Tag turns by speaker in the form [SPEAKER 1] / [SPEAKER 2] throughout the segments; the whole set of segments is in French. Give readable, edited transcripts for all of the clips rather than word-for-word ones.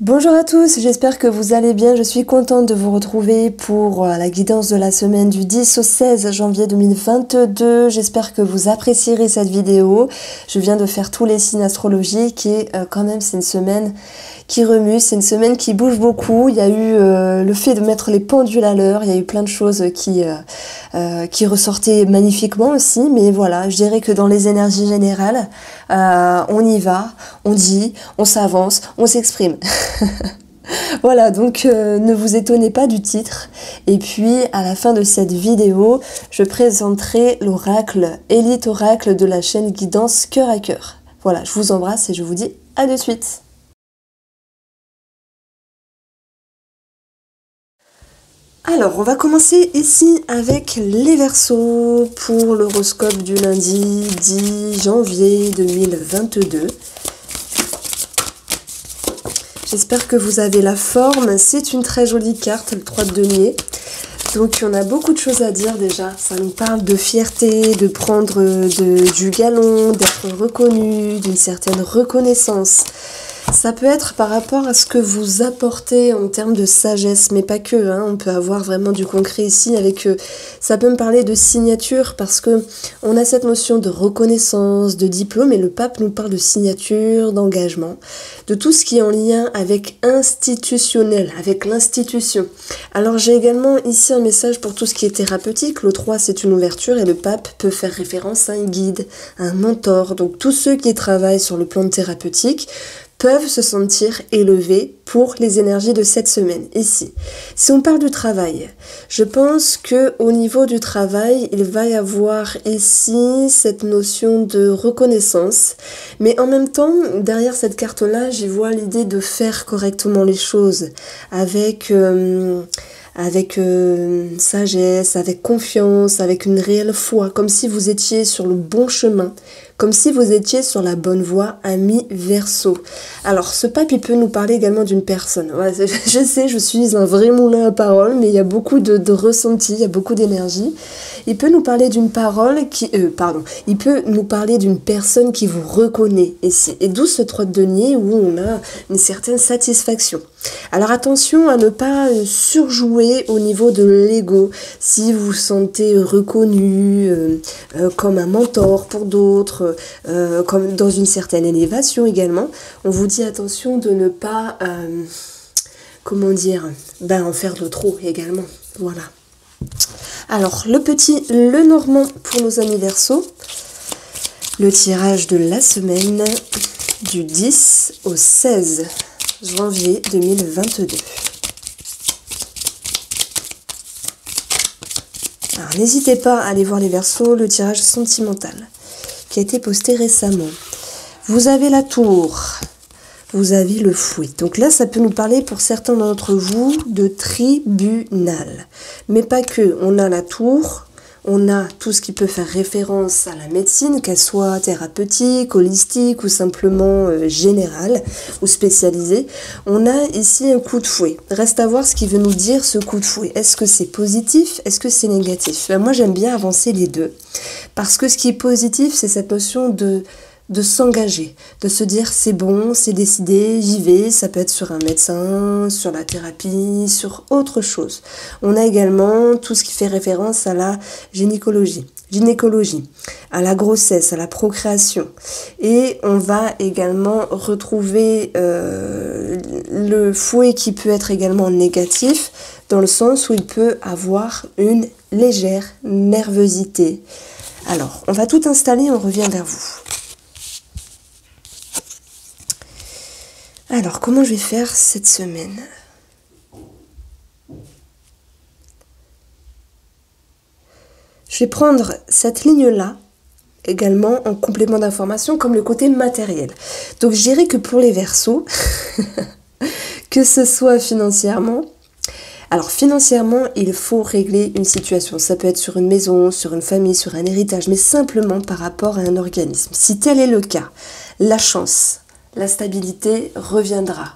[SPEAKER 1] Bonjour à tous, j'espère que vous allez bien. Je suis contente de vous retrouver pour la guidance de la semaine du 10 au 16 janvier 2022. J'espère que vous apprécierez cette vidéo. Je viens de faire tous les signes astrologiques et quand même c'est une semaine qui remue, c'est une semaine qui bouge beaucoup. Il y a eu le fait de mettre les pendules à l'heure, il y a eu plein de choses qui ressortaient magnifiquement aussi, mais voilà, je dirais que dans les énergies générales, on y va, on dit, on s'avance, on s'exprime. Voilà, donc ne vous étonnez pas du titre. Et puis, à la fin de cette vidéo, je présenterai l'oracle, Élite Oracle de la chaîne Guidance Cœur à Cœur. Voilà, je vous embrasse et je vous dis à de suite. Alors, on va commencer ici avec les Verseaux pour l'horoscope du lundi 10 janvier 2022. J'espère que vous avez la forme. C'est une très jolie carte, le 3 de denier. Donc, on a beaucoup de choses à dire déjà. Ça nous parle de fierté, de prendre du galon, d'être reconnu, d'une certaine reconnaissance. Ça peut être par rapport à ce que vous apportez en termes de sagesse, mais pas que, hein. On peut avoir vraiment du concret ici avec... ça peut me parler de signature parce que on a cette notion de reconnaissance, de diplôme, et le pape nous parle de signature, d'engagement, de tout ce qui est en lien avec institutionnel, avec l'institution. Alors j'ai également ici un message pour tout ce qui est thérapeutique. Le 3, c'est une ouverture et le pape peut faire référence à un guide, à un mentor. Donc tous ceux qui travaillent sur le plan thérapeutique peuvent se sentir élevés pour les énergies de cette semaine. Ici, si on parle du travail, je pense que au niveau du travail, il va y avoir ici cette notion de reconnaissance, mais en même temps, derrière cette carte-là, j'y vois l'idée de faire correctement les choses avec sagesse, avec confiance, avec une réelle foi, comme si vous étiez sur le bon chemin, comme si vous étiez sur la bonne voie, ami Verseau. Alors, ce pape, il peut nous parler également d'une personne. Ouais, je sais, je suis un vrai moulin à parole, mais il y a beaucoup de ressenti, il y a beaucoup d'énergie. Il peut nous parler d'une parole qui... il peut nous parler d'une personne qui vous reconnaît ici. Et d'où ce 3 de denier où on a une certaine satisfaction. Alors attention à ne pas surjouer au niveau de l'ego. Si vous vous sentez reconnu comme un mentor pour d'autres, comme dans une certaine élévation également, on vous dit attention de ne pas, en faire de trop également. Voilà. Alors le normand pour nos amis Verseaux, le tirage de la semaine du 10 au 16 janvier 2022. Alors n'hésitez pas à aller voir les Verseaux, le tirage sentimental qui a été posté récemment. Vous avez la tour, vous avez le fouet. Donc là, ça peut nous parler pour certains d'entre vous de tribunal. Mais pas que, on a la tour, on a tout ce qui peut faire référence à la médecine, qu'elle soit thérapeutique, holistique ou simplement générale ou spécialisée. On a ici un coup de fouet. Reste à voir ce qui veut nous dire ce coup de fouet. Est-ce que c'est positif? Est-ce que c'est négatif? Moi, j'aime bien avancer les deux. Parce que ce qui est positif, c'est cette notion de s'engager, de se dire c'est bon, c'est décidé, j'y vais. Ça peut être sur un médecin, sur la thérapie, sur autre chose. On a également tout ce qui fait référence à la gynécologie, à la grossesse, à la procréation. Et on va également retrouver le fouet qui peut être également négatif, dans le sens où il peut avoir une légère nervosité. Alors, on va tout installer, on revient vers vous. Alors, comment je vais faire cette semaine? Je vais prendre cette ligne-là, également en complément d'information, comme le côté matériel. Donc, je dirais que pour les Verseaux, que ce soit financièrement, alors financièrement, il faut régler une situation. Ça peut être sur une maison, sur une famille, sur un héritage, mais simplement par rapport à un organisme. Si tel est le cas, la chance, la stabilité reviendra.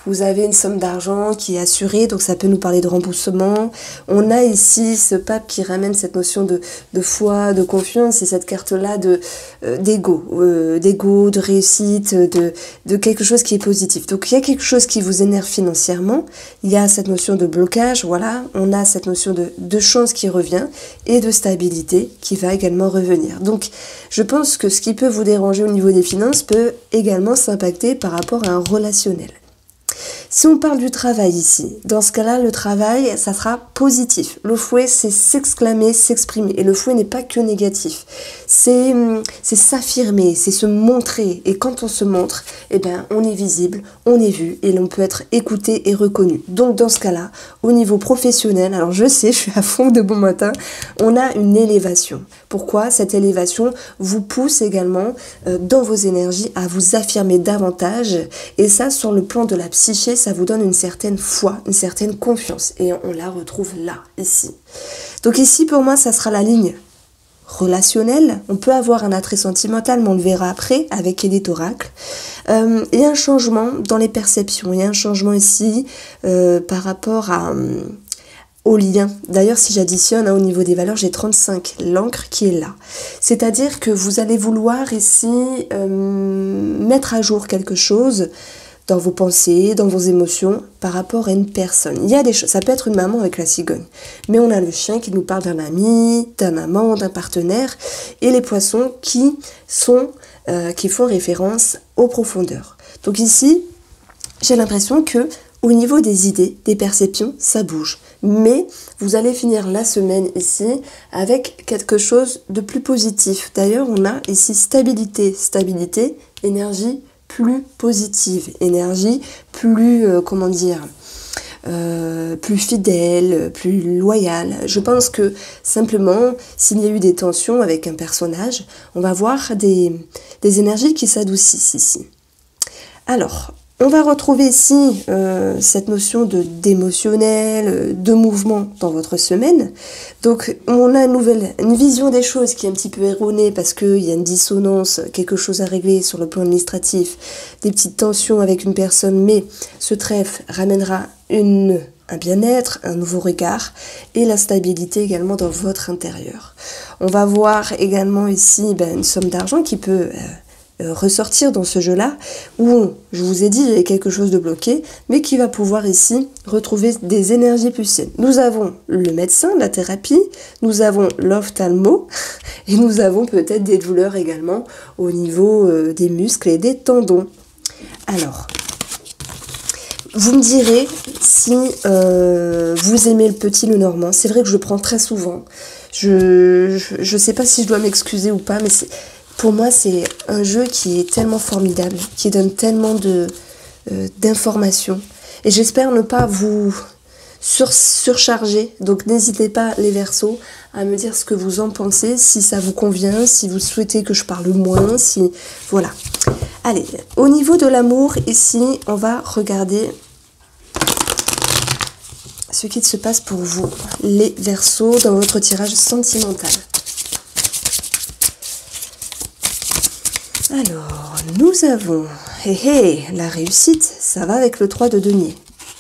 [SPEAKER 1] vous avez une somme d'argent qui est assurée, donc ça peut nous parler de remboursement. On a ici ce pape qui ramène cette notion de foi, de confiance, et cette carte-là d'ego, de réussite, de quelque chose qui est positif. Donc il y a quelque chose qui vous énerve financièrement, il y a cette notion de blocage, voilà, on a cette notion de chance qui revient, et de stabilité qui va également revenir. Donc je pense que ce qui peut vous déranger au niveau des finances peut également s'impacter par rapport à un relationnel. Si on parle du travail ici, dans ce cas-là, le travail, ça sera positif. Le fouet, c'est s'exclamer, s'exprimer. Et le fouet n'est pas que négatif. C'est s'affirmer, c'est se montrer. Et quand on se montre, eh ben, on est visible, on est vu et l'on peut être écouté et reconnu. Donc, dans ce cas-là, au niveau professionnel, alors je sais, je suis à fond de bon matin, on a une élévation. Pourquoi? Cette élévation vous pousse également dans vos énergies à vous affirmer davantage. Et ça, sur le plan de la psyché, ça vous donne une certaine foi, une certaine confiance. Et on la retrouve là, ici. Donc ici, pour moi, ça sera la ligne relationnelle. On peut avoir un attrait sentimental, mais on le verra après avec Edith Oracle. Il y a un changement dans les perceptions. Il y a un changement ici par rapport au lien. D'ailleurs, si j'additionne au niveau des valeurs, j'ai 35, l'encre qui est là. C'est-à-dire que vous allez vouloir ici mettre à jour quelque chose dans vos pensées, dans vos émotions, par rapport à une personne. Il y a des choses, ça peut être une maman avec la cigogne, mais on a le chien qui nous parle d'un ami, d'un amant, d'un partenaire, et les poissons qui font référence aux profondeurs. Donc ici, j'ai l'impression que au niveau des idées, des perceptions, ça bouge. Mais vous allez finir la semaine ici avec quelque chose de plus positif. D'ailleurs, on a ici stabilité, énergie plus positive, énergie plus, plus fidèle, plus loyale. Je pense que simplement, s'il y a eu des tensions avec un personnage, on va voir des énergies qui s'adoucissent ici. Alors, on va retrouver ici cette notion d'émotionnel, de mouvement dans votre semaine. Donc on a une vision des choses qui est un petit peu erronée parce qu'il y a une dissonance, quelque chose à régler sur le plan administratif, des petites tensions avec une personne, mais ce trèfle ramènera un bien-être, un nouveau regard et la stabilité également dans votre intérieur. On va voir également ici une somme d'argent qui peut ressortir dans ce jeu-là, où, je vous ai dit, il y a quelque chose de bloqué, mais qui va pouvoir ici retrouver des énergies plus saines. Nous avons le médecin, la thérapie, nous avons l'ophtalmo, et nous avons peut-être des douleurs également au niveau des muscles et des tendons. Alors, vous me direz si vous aimez le petit, le normand. C'est vrai que je le prends très souvent. Je sais pas si je dois m'excuser ou pas, mais pour moi, c'est un jeu qui est tellement formidable, qui donne tellement d'informations. Et j'espère ne pas vous surcharger. Donc n'hésitez pas, les Verseaux, à me dire ce que vous en pensez, si ça vous convient, si vous souhaitez que je parle moins, si... Voilà. Allez, au niveau de l'amour, ici, on va regarder ce qui se passe pour vous, les Verseaux, dans votre tirage sentimental. Alors, nous avons, la réussite, ça va avec le 3 de denier.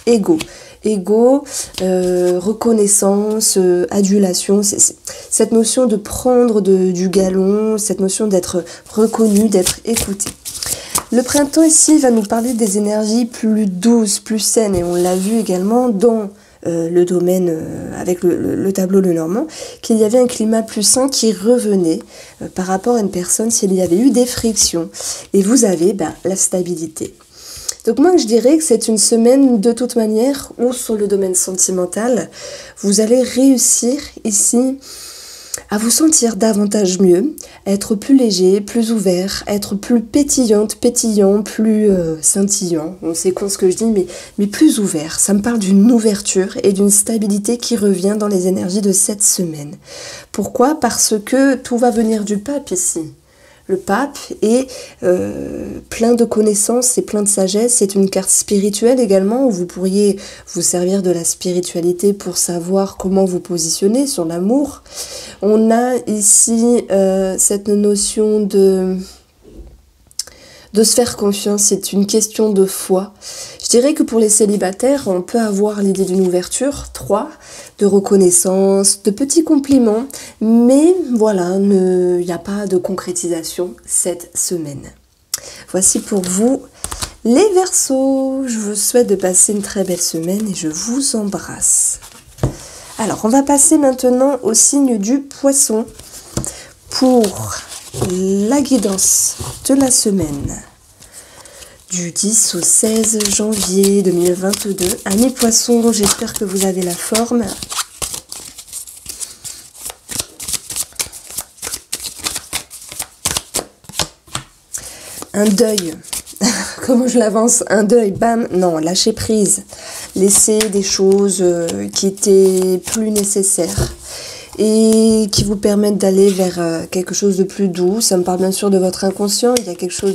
[SPEAKER 1] Ego, reconnaissance, adulation, cette notion de prendre du galon, cette notion d'être reconnu, d'être écouté. Le printemps ici va nous parler des énergies plus douces, plus saines, et on l'a vu également dans le domaine avec le tableau Lenormand, qu'il y avait un climat plus sain qui revenait par rapport à une personne s'il y avait eu des frictions. Et vous avez la stabilité. Donc moi je dirais que c'est une semaine de toute manière où sur le domaine sentimental, vous allez réussir ici à vous sentir davantage mieux, être plus léger, plus ouvert, être plus pétillant, plus scintillant. On sait con ce que je dis, mais plus ouvert. Ça me parle d'une ouverture et d'une stabilité qui revient dans les énergies de cette semaine. Pourquoi? Parce que tout va venir du pape ici. Le pape est plein de connaissances et plein de sagesse. C'est une carte spirituelle également où vous pourriez vous servir de la spiritualité pour savoir comment vous positionner sur l'amour. On a ici cette notion de de se faire confiance, c'est une question de foi. Je dirais que pour les célibataires, on peut avoir l'idée d'une ouverture, 3, de reconnaissance, de petits compliments, mais voilà, il n'y a pas de concrétisation cette semaine. Voici pour vous les Verseaux. Je vous souhaite de passer une très belle semaine et je vous embrasse. Alors, on va passer maintenant au signe du Poisson pour la guidance de la semaine du 10 au 16 janvier 2022. Amis Poissons, j'espère que vous avez la forme. Un deuil. Comment je l'avance? Un deuil, bam, non, lâcher prise. Laisser des choses qui étaient plus nécessaires et qui vous permettent d'aller vers quelque chose de plus doux. Ça me parle bien sûr de votre inconscient. Il y a quelque chose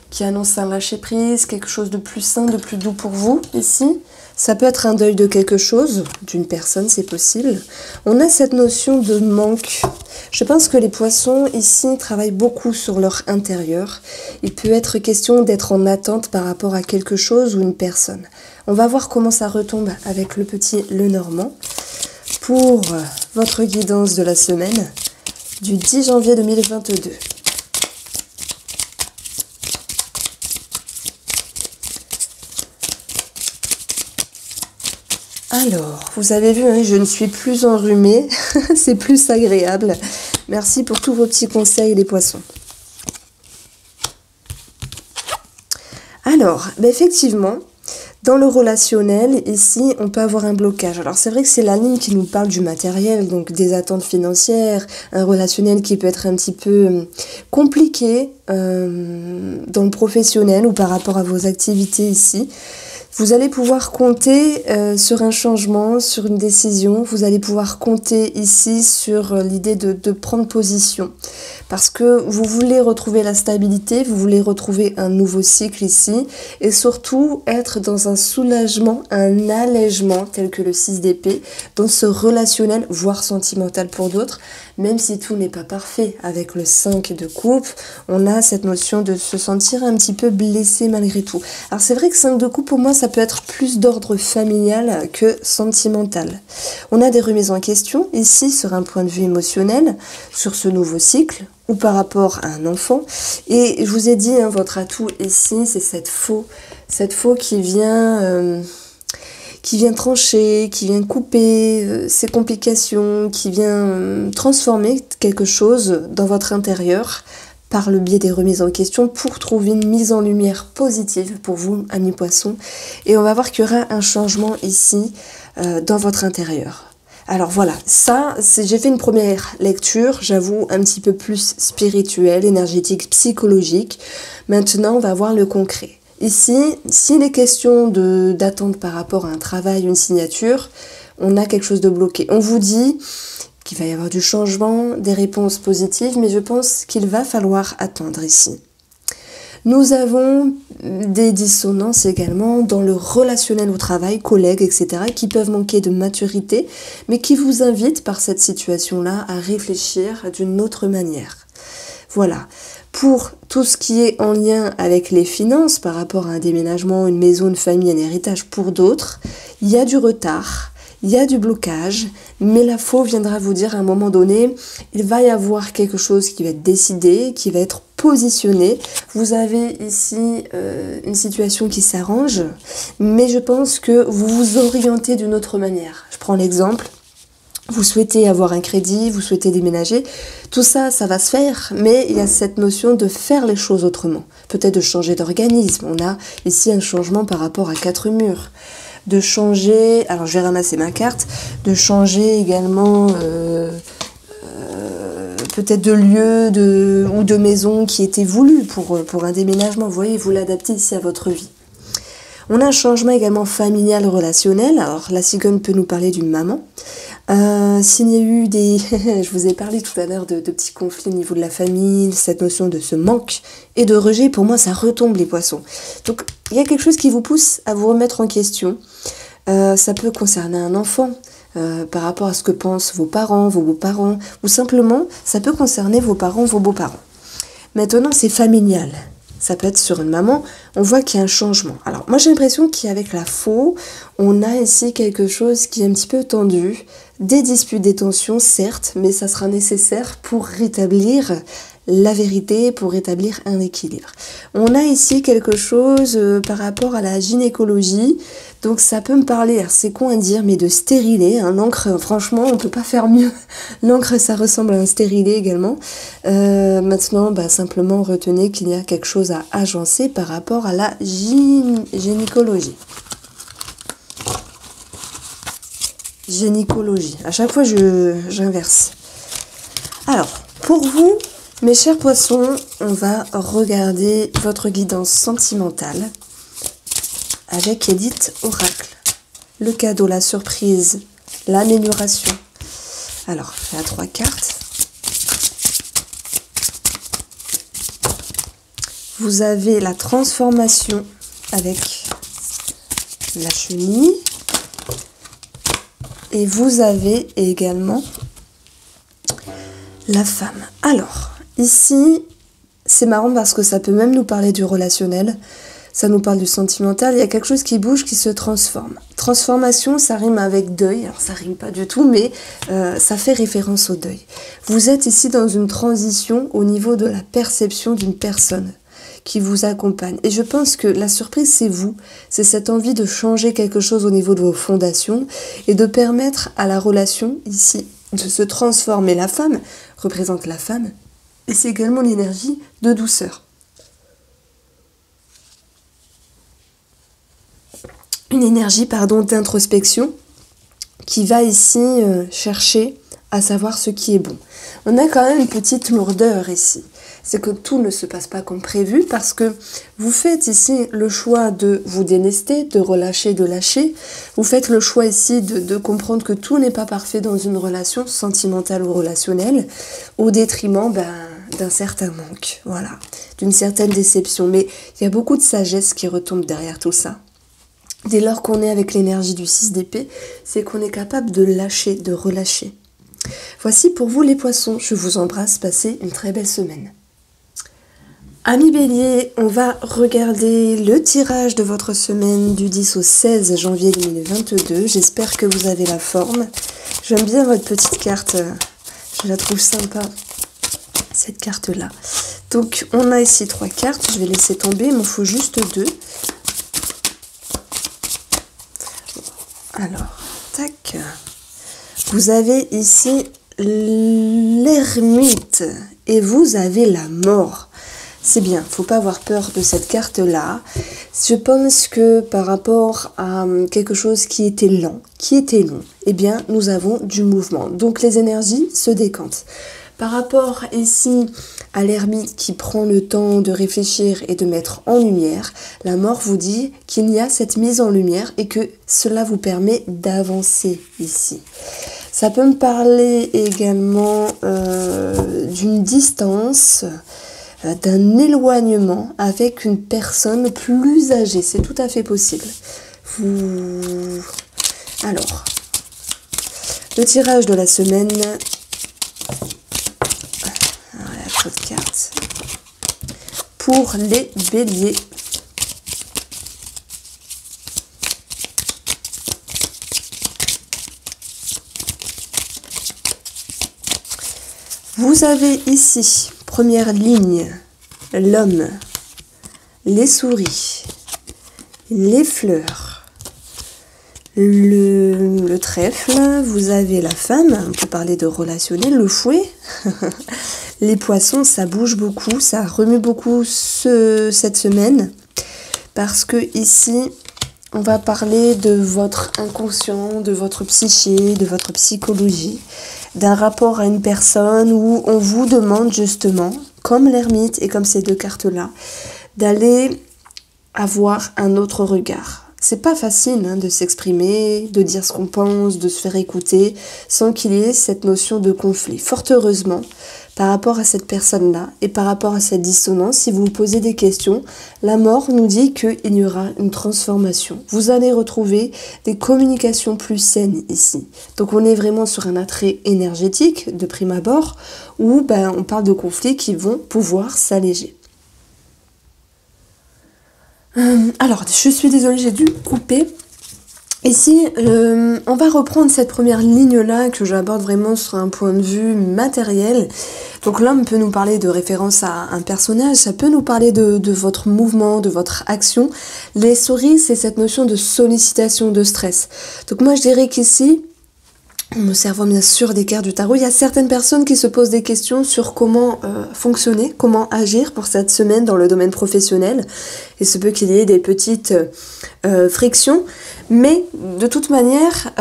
[SPEAKER 1] qui annonce un lâcher prise, quelque chose de plus sain, de plus doux pour vous ici. Ça peut être un deuil de quelque chose, d'une personne, c'est possible. On a cette notion de manque. Je pense que les Poissons ici travaillent beaucoup sur leur intérieur. Il peut être question d'être en attente par rapport à quelque chose ou une personne. On va voir comment ça retombe avec le petit Lenormand pour votre guidance de la semaine du 10 janvier 2022. Alors, vous avez vu, hein, je ne suis plus enrhumée, c'est plus agréable. Merci pour tous vos petits conseils, les Poissons. Alors, effectivement, dans le relationnel, ici, on peut avoir un blocage. Alors, c'est vrai que c'est la ligne qui nous parle du matériel, donc des attentes financières, un relationnel qui peut être un petit peu compliqué dans le professionnel ou par rapport à vos activités ici. Vous allez pouvoir compter sur un changement, sur une décision. Vous allez pouvoir compter ici sur l'idée de prendre position. Parce que vous voulez retrouver la stabilité, vous voulez retrouver un nouveau cycle ici. Et surtout, être dans un soulagement, un allègement, tel que le 6 d'épée, dans ce relationnel, voire sentimental pour d'autres. Même si tout n'est pas parfait. Avec le 5 de coupe, on a cette notion de se sentir un petit peu blessé malgré tout. Alors c'est vrai que 5 de coupe, pour moi, ça peut être plus d'ordre familial que sentimental. On a des remises en question, ici, sur un point de vue émotionnel, sur ce nouveau cycle, ou par rapport à un enfant. Et je vous ai dit, hein, votre atout ici, c'est cette faux qui vient trancher, qui vient couper ces complications, qui vient transformer quelque chose dans votre intérieur par le biais des remises en question pour trouver une mise en lumière positive pour vous, amis Poissons. Et on va voir qu'il y aura un changement ici dans votre intérieur. Alors voilà, ça, j'ai fait une première lecture, j'avoue, un petit peu plus spirituelle, énergétique, psychologique. Maintenant, on va voir le concret. Ici, s'il est question d'attente par rapport à un travail, une signature, on a quelque chose de bloqué. On vous dit qu'il va y avoir du changement, des réponses positives, mais je pense qu'il va falloir attendre ici. Nous avons des dissonances également dans le relationnel au travail, collègues, etc., qui peuvent manquer de maturité, mais qui vous invitent par cette situation-là à réfléchir d'une autre manière. Voilà. Pour tout ce qui est en lien avec les finances, par rapport à un déménagement, une maison, une famille, un héritage, pour d'autres, il y a du retard, il y a du blocage, mais la faux viendra vous dire à un moment donné, il va y avoir quelque chose qui va être décidé, qui va être positionné. Vous avez ici une situation qui s'arrange, mais je pense que vous vous orientez d'une autre manière. Je prends l'exemple. Vous souhaitez avoir un crédit, vous souhaitez déménager, tout ça, ça va se faire, mais il y a cette notion de faire les choses autrement. Peut-être de changer d'organisme. On a ici un changement par rapport à 4 murs. De changer, alors je vais ramasser ma carte, de changer également peut-être de lieu ou de maison qui était voulu pour un déménagement. Vous voyez, vous l'adaptez ici à votre vie. On a un changement également familial, relationnel. Alors la cigogne peut nous parler d'une maman. S'il y a eu je vous ai parlé tout à l'heure de petits conflits au niveau de la famille, cette notion de ce manque et de rejet, pour moi ça retombe les Poissons. Donc il y a quelque chose qui vous pousse à vous remettre en question. Ça peut concerner un enfant, par rapport à ce que pensent vos parents, vos beaux-parents, ou simplement ça peut concerner vos parents, vos beaux-parents. Maintenant, c'est familial. Ça peut être sur une maman, on voit qu'il y a un changement. Alors, moi j'ai l'impression qu'avec la faux, on a ici quelque chose qui est un petit peu tendu. Des disputes, des tensions, certes, mais ça sera nécessaire pour rétablir la vérité, pour rétablir un équilibre. On a ici quelque chose par rapport à la gynécologie, donc ça peut me parler, c'est con à dire, mais de stérilet, hein, l'encre, franchement, on peut pas faire mieux. L'encre, ça ressemble à un stérilet également. Maintenant, simplement retenez qu'il y a quelque chose à agencer par rapport à la gynécologie. Gynécologie. À chaque fois, j'inverse. Alors, pour vous, mes chers poissons, on va regarder votre guidance sentimentale avec Edith Oracle. Le cadeau, la surprise, l'amélioration. Alors, il y a 3 cartes. Vous avez la transformation avec la chenille. Et vous avez également la femme. Alors, ici, c'est marrant parce que ça peut même nous parler du relationnel. Ça nous parle du sentimental. Il y a quelque chose qui bouge, qui se transforme. Transformation, ça rime avec deuil. Alors, ça rime pas du tout, mais ça fait référence au deuil. Vous êtes ici dans une transition au niveau de la perception d'une personne qui vous accompagne. Et je pense que la surprise, c'est vous. C'est cette envie de changer quelque chose au niveau de vos fondations et de permettre à la relation, ici, de se transformer. La femme représente la femme et c'est également l'énergie de douceur. Une énergie, d'introspection qui va ici chercher à savoir ce qui est bon. On a quand même une petite lourdeur ici. C'est que tout ne se passe pas comme prévu parce que vous faites ici le choix de vous délester, de relâcher, de lâcher. Vous faites le choix ici de comprendre que tout n'est pas parfait dans une relation sentimentale ou relationnelle au détriment d'un certain manque, voilà, d'une certaine déception. Mais il y a beaucoup de sagesse qui retombe derrière tout ça. Dès lors qu'on est avec l'énergie du 6 d'épée, c'est qu'on est capable de lâcher, de relâcher. Voici pour vous les poissons, je vous embrasse, passez une très belle semaine. Amis Bélier, on va regarder le tirage de votre semaine du 10 au 16 janvier 2022. J'espère que vous avez la forme. J'aime bien votre petite carte, je la trouve sympa, cette carte-là. Donc on a ici 3 cartes, je vais laisser tomber, il m'en faut juste 2. Alors, tac. Vous avez ici l'ermite et vous avez la mort. C'est bien, faut pas avoir peur de cette carte-là. Je pense que par rapport à quelque chose qui était lent, qui était long, eh bien, nous avons du mouvement. Donc, les énergies se décantent. Par rapport ici à l'ermite qui prend le temps de réfléchir et de mettre en lumière, la mort vous dit qu'il y a cette mise en lumière et que cela vous permet d'avancer ici. Ça peut me parler également d'une distance, d'un éloignement avec une personne plus âgée. C'est tout à fait possible. Alors, le tirage de la semaine. Voilà, trop de cartes. Pour les béliers. Vous avez ici, première ligne, l'homme, les souris, les fleurs, le trèfle, vous avez la femme, on peut parler de relationnel, le fouet, les poissons, ça bouge beaucoup, ça remue beaucoup cette semaine, parce que ici, on va parler de votre inconscient, de votre psyché, de votre psychologie, d'un rapport à une personne où on vous demande justement, comme l'ermite et comme ces 2 cartes-là, d'aller avoir un autre regard. c'est pas facile hein, de s'exprimer, de dire ce qu'on pense, de se faire écouter, sans qu'il y ait cette notion de conflit. Fort heureusement, par rapport à cette personne-là et par rapport à cette dissonance, si vous vous posez des questions, la mort nous dit qu'il y aura une transformation. Vous allez retrouver des communications plus saines ici. Donc on est vraiment sur un attrait énergétique de prime abord où on parle de conflits qui vont pouvoir s'alléger. Alors, je suis désolée, j'ai dû couper. Ici, on va reprendre cette première ligne-là que j'aborde vraiment sur un point de vue matériel. Donc l'homme peut nous parler de référence à un personnage, ça peut nous parler de votre mouvement, de votre action. Les souris, c'est cette notion de sollicitation, de stress. Donc moi, je dirais qu'ici, en me servant bien sûr des cartes du tarot, il y a certaines personnes qui se posent des questions sur comment fonctionner, comment agir pour cette semaine dans le domaine professionnel. Il se peut qu'il y ait des petites frictions, mais de toute manière,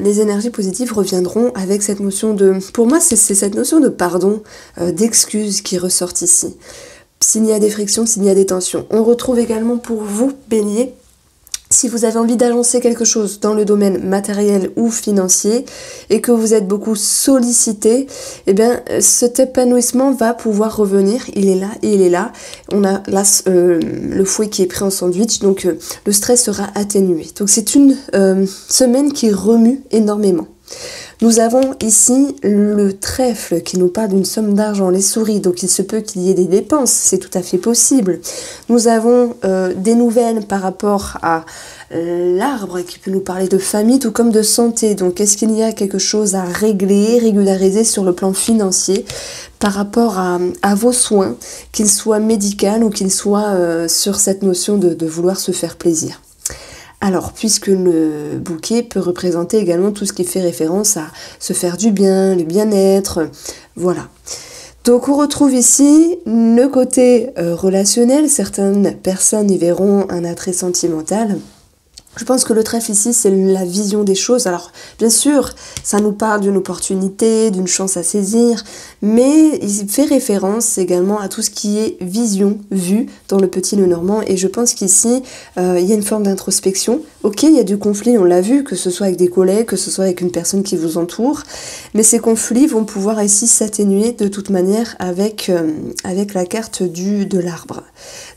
[SPEAKER 1] les énergies positives reviendront avec cette notion de... Pour moi, c'est cette notion de pardon, d'excuse qui ressort ici. S'il y a des frictions, s'il y a des tensions. On retrouve également pour vous, Bélier, si vous avez envie d'agencer quelque chose dans le domaine matériel ou financier et que vous êtes beaucoup sollicité, eh bien cet épanouissement va pouvoir revenir, il est là et il est là. On a là le fouet qui est pris en sandwich, donc le stress sera atténué. Donc c'est une semaine qui remue énormément. Nous avons ici le trèfle qui nous parle d'une somme d'argent, les souris, donc il se peut qu'il y ait des dépenses, c'est tout à fait possible. Nous avons des nouvelles par rapport à l'arbre qui peut nous parler de famille tout comme de santé. Donc est-ce qu'il y a quelque chose à régler, régulariser sur le plan financier par rapport à vos soins, qu'ils soient médicaux ou qu'ils soient sur cette notion de vouloir se faire plaisir. Alors, puisque le bouquet peut représenter également tout ce qui fait référence à se faire du bien, le bien-être, voilà. Donc on retrouve ici le côté relationnel, certaines personnes y verront un attrait sentimental. Je pense que le trèfle ici, c'est la vision des choses. Alors, bien sûr, ça nous parle d'une opportunité, d'une chance à saisir, mais il fait référence également à tout ce qui est vision, vue dans le Petit Lenormand. Et je pense qu'ici, il y a une forme d'introspection. Ok, il y a du conflit, on l'a vu, que ce soit avec des collègues, que ce soit avec une personne qui vous entoure, mais ces conflits vont pouvoir ici s'atténuer de toute manière avec la carte de l'arbre.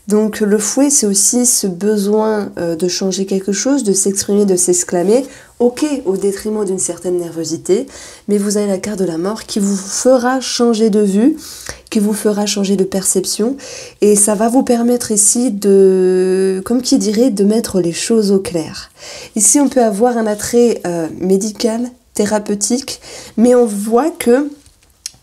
[SPEAKER 1] Donc le fouet, c'est aussi ce besoin de changer quelque chose, de s'exprimer, de s'exclamer, ok, au détriment d'une certaine nervosité, mais vous avez la carte de la mort qui vous fera changer de vue, qui vous fera changer de perception, et ça va vous permettre ici de, comme qui dirait, de mettre les choses au clair. Ici, on peut avoir un attrait médical, thérapeutique, mais on voit que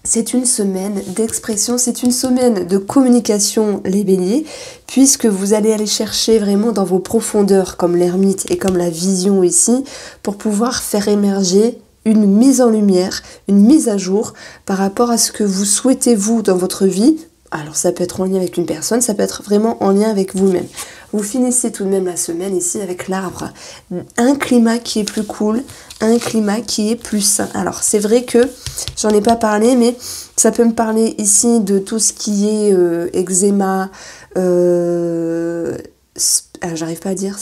[SPEAKER 1] c'est une semaine d'expression, c'est une semaine de communication, les béliers, puisque vous allez aller chercher vraiment dans vos profondeurs, comme l'ermite et comme la vision ici, pour pouvoir faire émerger une mise en lumière, une mise à jour par rapport à ce que vous souhaitez vous dans votre vie. Alors ça peut être en lien avec une personne, ça peut être vraiment en lien avec vous-même. Vous finissez tout de même la semaine ici avec l'arbre. Un climat qui est plus cool, un climat qui est plus sain. Alors c'est vrai que j'en ai pas parlé, mais ça peut me parler ici de tout ce qui est eczéma, j'arrive pas à dire,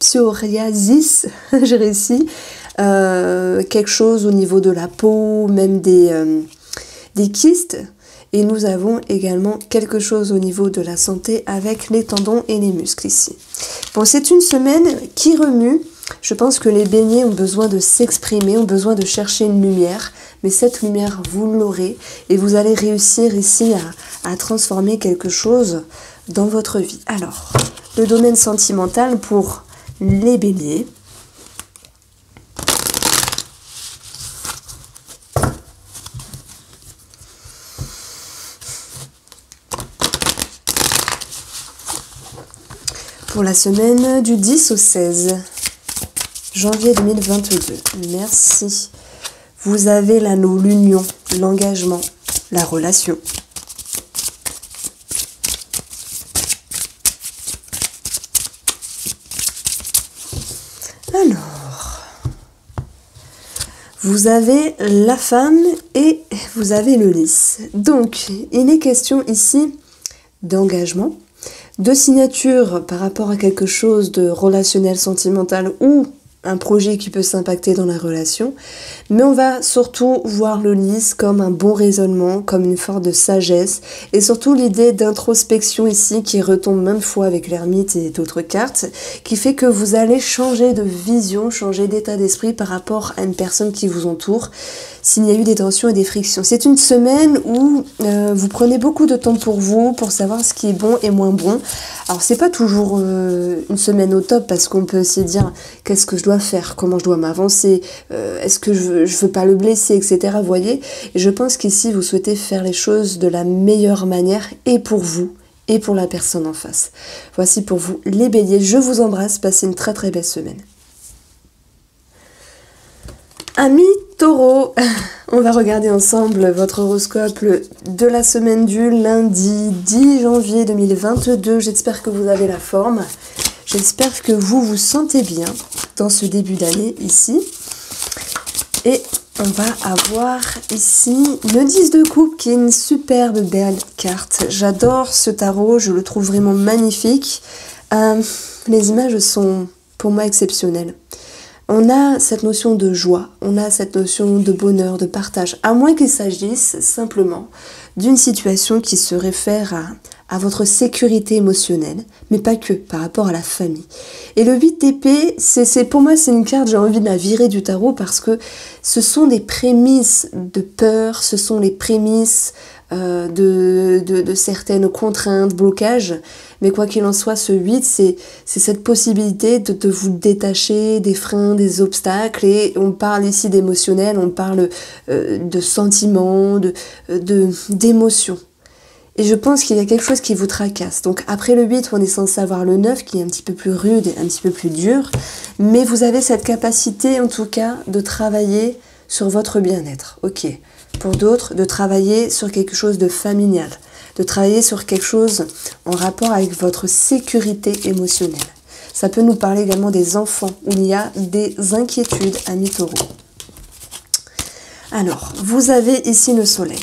[SPEAKER 1] psoriasis, j'ai réussi, quelque chose au niveau de la peau, même des kystes. Et nous avons également quelque chose au niveau de la santé avec les tendons et les muscles ici. Bon, c'est une semaine qui remue. Je pense que les béliers ont besoin de s'exprimer, ont besoin de chercher une lumière. Mais cette lumière, vous l'aurez et vous allez réussir ici à transformer quelque chose dans votre vie. Alors, le domaine sentimental pour les béliers. Pour la semaine du 10 au 16 janvier 2022. Merci. Vous avez l'anneau, l'union, l'engagement, la relation. Alors, vous avez la femme et vous avez le lys. Donc, il est question ici d'engagement, de signature par rapport à quelque chose de relationnel, sentimental ou un projet qui peut s'impacter dans la relation, mais on va surtout voir le lys comme un bon raisonnement, comme une forme de sagesse, et surtout l'idée d'introspection ici qui retombe maintes fois avec l'ermite et d'autres cartes, qui fait que vous allez changer de vision, changer d'état d'esprit par rapport à une personne qui vous entoure, s'il y a eu des tensions et des frictions. C'est une semaine où vous prenez beaucoup de temps pour vous, pour savoir ce qui est bon et moins bon. Alors c'est pas toujours une semaine au top, parce qu'on peut aussi dire qu'est-ce que je dois faire, comment je dois m'avancer, est-ce que je veux pas le blesser, etc. Vous voyez, et je pense qu'ici vous souhaitez faire les choses de la meilleure manière, et pour vous et pour la personne en face. Voici pour vous les béliers, je vous embrasse, passez une très très belle semaine. Amis Taureau, on va regarder ensemble votre horoscope de la semaine du lundi 10 janvier 2022. J'espère que vous avez la forme. J'espère que vous vous sentez bien dans ce début d'année ici. Et on va avoir ici le 10 de coupe qui est une superbe belle carte. J'adore ce tarot, je le trouve vraiment magnifique. Les images sont pour moi exceptionnelles. On a cette notion de joie, on a cette notion de bonheur, de partage, à moins qu'il s'agisse simplement d'une situation qui se réfère à votre sécurité émotionnelle, mais pas que, par rapport à la famille. Et le 8 d'épée, pour moi, c'est une carte, j'ai envie de la virer du tarot, parce que ce sont des prémices de peur, ce sont les prémices de certaines contraintes, blocages, mais quoi qu'il en soit, ce 8, c'est cette possibilité de vous détacher des freins, des obstacles, et on parle ici d'émotionnel, on parle de sentiments, d'émotions. Et je pense qu'il y a quelque chose qui vous tracasse. Donc après le 8, on est censé avoir le 9 qui est un petit peu plus rude et un petit peu plus dur, mais vous avez cette capacité en tout cas de travailler sur votre bien-être. Ok. Pour d'autres, de travailler sur quelque chose de familial, de travailler sur quelque chose en rapport avec votre sécurité émotionnelle. Ça peut nous parler également des enfants, où il y a des inquiétudes, amis taureaux. Alors, vous avez ici le soleil.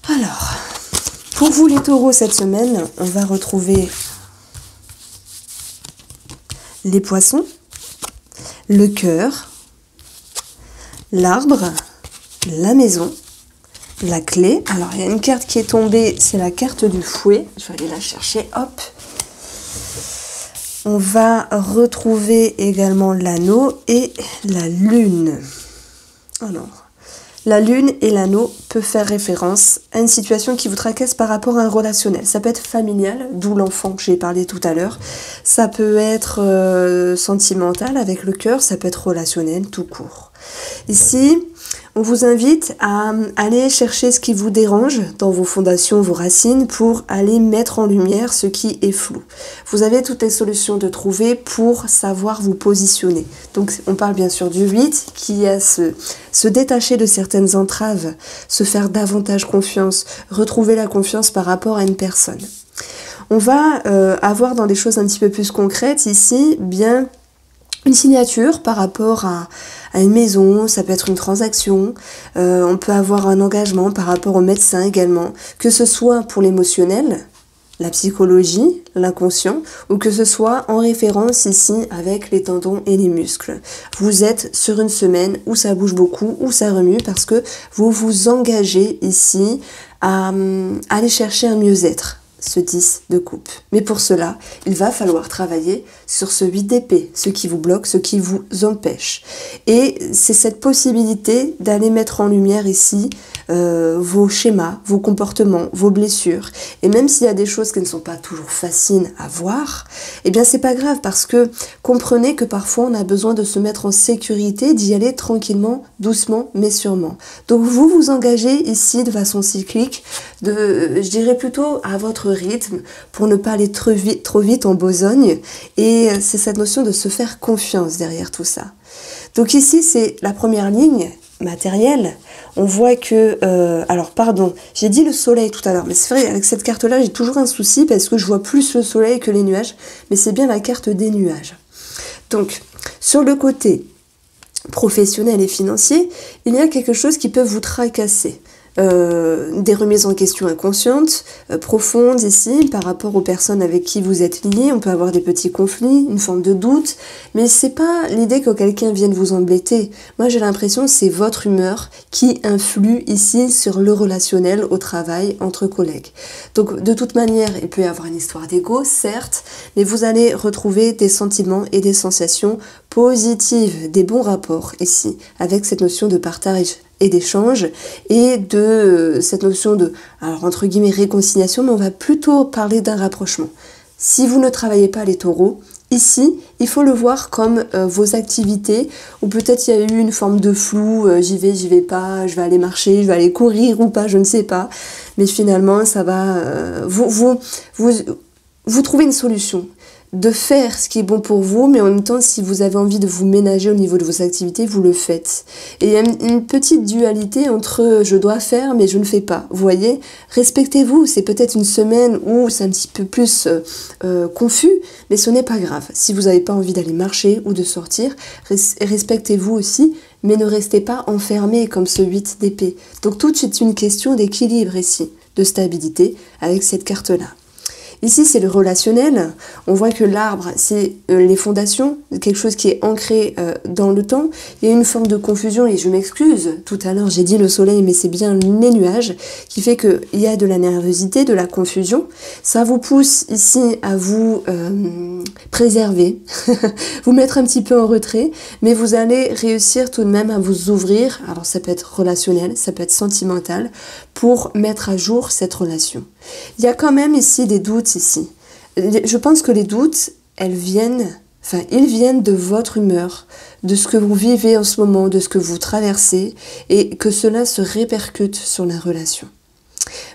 [SPEAKER 1] Alors, pour vous les taureaux cette semaine, on va retrouver les poissons, le cœur, l'arbre, la maison, la clé. Alors, il y a une carte qui est tombée, c'est la carte du fouet. Je vais aller la chercher, hop. On va retrouver également l'anneau et la lune. Alors, la lune et l'anneau peuvent faire référence à une situation qui vous tracasse par rapport à un relationnel. Ça peut être familial, d'où l'enfant que j'ai parlé tout à l'heure. Ça peut être sentimental avec le cœur, ça peut être relationnel tout court. Ici, on vous invite à aller chercher ce qui vous dérange dans vos fondations, vos racines, pour aller mettre en lumière ce qui est flou. Vous avez toutes les solutions de trouver pour savoir vous positionner. Donc on parle bien sûr du 8 qui a se détacher de certaines entraves, se faire davantage confiance, retrouver la confiance par rapport à une personne. On va avoir dans des choses un petit peu plus concrètes ici, bien une signature par rapport à une maison, ça peut être une transaction, on peut avoir un engagement par rapport au médecin également, que ce soit pour l'émotionnel, la psychologie, l'inconscient, ou que ce soit en référence ici avec les tendons et les muscles. Vous êtes sur une semaine où ça bouge beaucoup, où ça remue, parce que vous vous engagez ici à aller chercher un mieux-être. Ce 10 de coupe. Mais pour cela, il va falloir travailler sur ce 8 d'épée, ce qui vous bloque, ce qui vous empêche. Et c'est cette possibilité d'aller mettre en lumière ici vos schémas, vos comportements, vos blessures. Et même s'il y a des choses qui ne sont pas toujours faciles à voir, eh bien c'est pas grave, parce que comprenez que parfois on a besoin de se mettre en sécurité, d'y aller tranquillement, doucement, mais sûrement. Donc vous vous engagez ici de façon cyclique, je dirais plutôt à votre rythme, pour ne pas aller trop vite en besogne. Et c'est cette notion de se faire confiance derrière tout ça. Donc ici, c'est la première ligne matériel, on voit que... alors pardon, j'ai dit le soleil tout à l'heure, mais c'est vrai, avec cette carte-là, j'ai toujours un souci parce que je vois plus le soleil que les nuages, mais c'est bien la carte des nuages. Donc, sur le côté professionnel et financier, il y a quelque chose qui peut vous tracasser. Des remises en question inconscientes, profondes ici, par rapport aux personnes avec qui vous êtes liés. On peut avoir des petits conflits, une forme de doute, mais c'est pas l'idée que quelqu'un vienne vous embêter. Moi, j'ai l'impression que c'est votre humeur qui influe ici sur le relationnel au travail entre collègues. Donc, de toute manière, il peut y avoir une histoire d'ego, certes, mais vous allez retrouver des sentiments et des sensations positives, des bons rapports ici, avec cette notion de partage et d'échange, et de cette notion de, alors entre guillemets, réconciliation, mais on va plutôt parler d'un rapprochement. Si vous ne travaillez pas les taureaux, ici, il faut le voir comme vos activités, ou peut-être il y a eu une forme de flou, j'y vais pas, je vais aller marcher, je vais aller courir ou pas, je ne sais pas, mais finalement, ça va, vous trouvez une solution de faire ce qui est bon pour vous, mais en même temps, si vous avez envie de vous ménager au niveau de vos activités, vous le faites. Et il y a une petite dualité entre je dois faire, mais je ne fais pas. Vous voyez, respectez-vous. C'est peut-être une semaine où c'est un petit peu plus confus, mais ce n'est pas grave. Si vous n'avez pas envie d'aller marcher ou de sortir, respectez-vous aussi, mais ne restez pas enfermé comme ce 8 d'épée. Donc tout est une question d'équilibre ici, de stabilité avec cette carte-là. Ici, c'est le relationnel. On voit que l'arbre, c'est les fondations, quelque chose qui est ancré dans le temps. Il y a une forme de confusion, et je m'excuse. Tout à l'heure, j'ai dit le soleil, mais c'est bien les nuages, qui fait qu'il y a de la nervosité, de la confusion. Ça vous pousse ici à vous préserver, vous mettre un petit peu en retrait, mais vous allez réussir tout de même à vous ouvrir. Alors, ça peut être relationnel, ça peut être sentimental, pour mettre à jour cette relation. Il y a quand même ici des doutes ici. Je pense que les doutes, ils viennent de votre humeur, de ce que vous vivez en ce moment, de ce que vous traversez, et que cela se répercute sur la relation.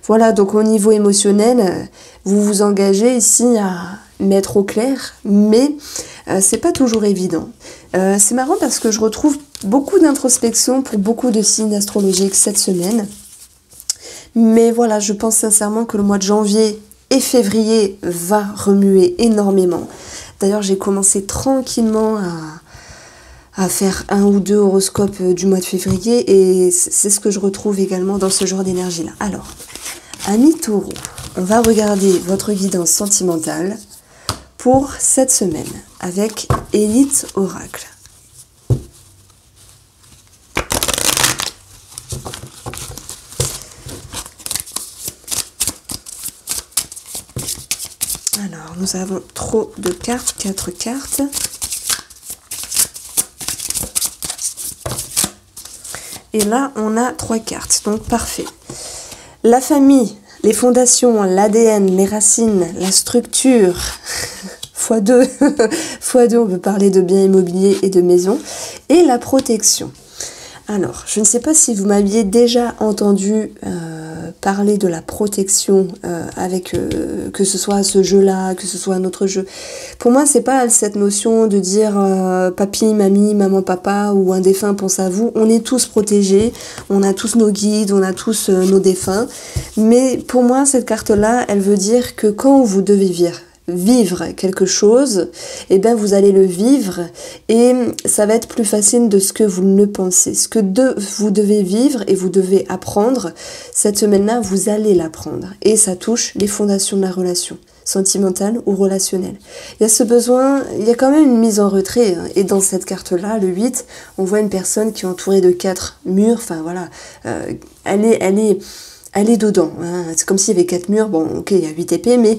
[SPEAKER 1] Voilà, donc au niveau émotionnel, vous vous engagez ici à mettre au clair, mais c'est pas toujours évident. C'est marrant parce que je retrouve beaucoup d'introspection pour beaucoup de signes astrologiques cette semaine. Mais voilà, je pense sincèrement que le mois de janvier et février va remuer énormément. D'ailleurs, j'ai commencé tranquillement à faire 1 ou 2 horoscopes du mois de février, et c'est ce que je retrouve également dans ce genre d'énergie-là. Alors, amis taureaux, on va regarder votre guidance sentimentale pour cette semaine avec Élite Oracle. Alors, nous avons trop de cartes, 4 cartes. Et là, on a 3 cartes, donc parfait. La famille, les fondations, l'ADN, les racines, la structure, x2, x2, on peut parler de biens immobiliers et de maisons, et la protection. Alors, je ne sais pas si vous m'aviez déjà entendu parler de la protection avec que ce soit ce jeu-là, que ce soit un autre jeu. Pour moi, c'est pas cette notion de dire papy, mamie, maman, papa ou un défunt pense à vous. On est tous protégés, on a tous nos guides, on a tous nos défunts. Mais pour moi, cette carte-là, elle veut dire que quand vous devez vivre quelque chose, et bien vous allez le vivre et ça va être plus facile de ce que vous ne pensez. Ce que vous devez vivre et vous devez apprendre, cette semaine-là, vous allez l'apprendre. Et ça touche les fondations de la relation, sentimentale ou relationnelle. Il y a ce besoin, il y a quand même une mise en retrait. Hein. Et dans cette carte-là, le 8, on voit une personne qui est entourée de 4 murs. Enfin voilà, elle est dedans. Hein. C'est comme s'il y avait 4 murs. Bon, ok, il y a 8 épées, mais...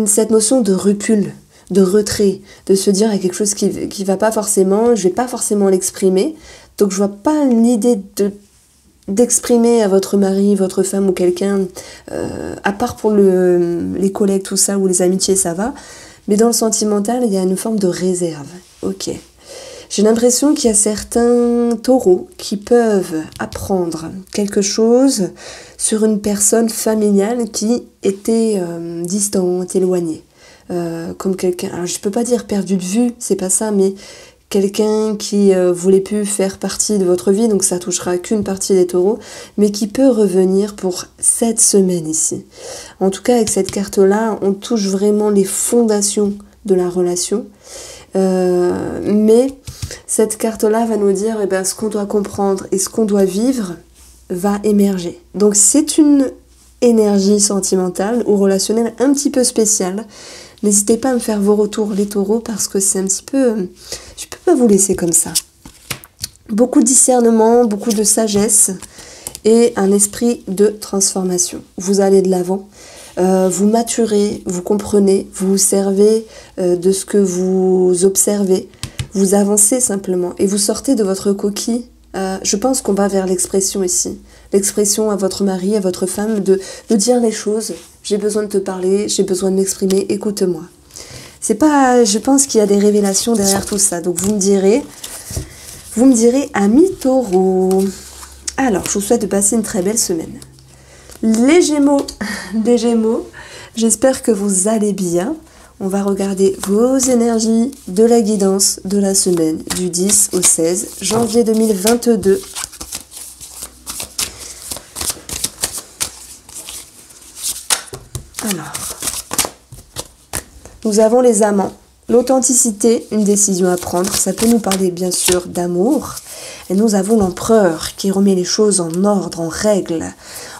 [SPEAKER 1] cette notion de recul, de retrait, de se dire il y a quelque chose qui va pas forcément, je vais pas forcément l'exprimer, donc je vois pas l'idée d'exprimer à votre mari, votre femme ou quelqu'un, à part pour les collègues, tout ça, ou les amitiés, ça va, mais dans le sentimental, il y a une forme de réserve. Ok. J'ai l'impression qu'il y a certains taureaux qui peuvent apprendre quelque chose sur une personne familiale qui était distante, éloignée. Comme quelqu'un, alors je peux pas dire perdu de vue, c'est pas ça, mais quelqu'un qui voulait plus faire partie de votre vie, donc ça touchera qu'une partie des taureaux, mais qui peut revenir pour cette semaine ici. En tout cas, avec cette carte-là, on touche vraiment les fondations de la relation. Mais cette carte-là va nous dire ce qu'on doit comprendre et ce qu'on doit vivre va émerger. Donc c'est une énergie sentimentale ou relationnelle un petit peu spéciale. N'hésitez pas à me faire vos retours les taureaux parce que c'est un petit peu... Je peux pas vous laisser comme ça. Beaucoup de discernement, beaucoup de sagesse et un esprit de transformation. Vous allez de l'avant, vous maturez, vous comprenez, vous vous servez de ce que vous observez, vous avancez simplement et vous sortez de votre coquille. Je pense qu'on va vers l'expression ici. L'expression à votre mari, à votre femme, de dire les choses. J'ai besoin de te parler, j'ai besoin de m'exprimer, écoute-moi. C'est pas, je pense qu'il y a des révélations derrière tout ça. Donc vous me direz, amis taureaux. Alors, je vous souhaite de passer une très belle semaine. Les Gémeaux, j'espère que vous allez bien. On va regarder vos énergies de la guidance de la semaine du 10 au 16 janvier 2022. Alors, nous avons les amants, l'authenticité, une décision à prendre. Ça peut nous parler bien sûr d'amour. Et nous avons l'empereur qui remet les choses en ordre, en règle.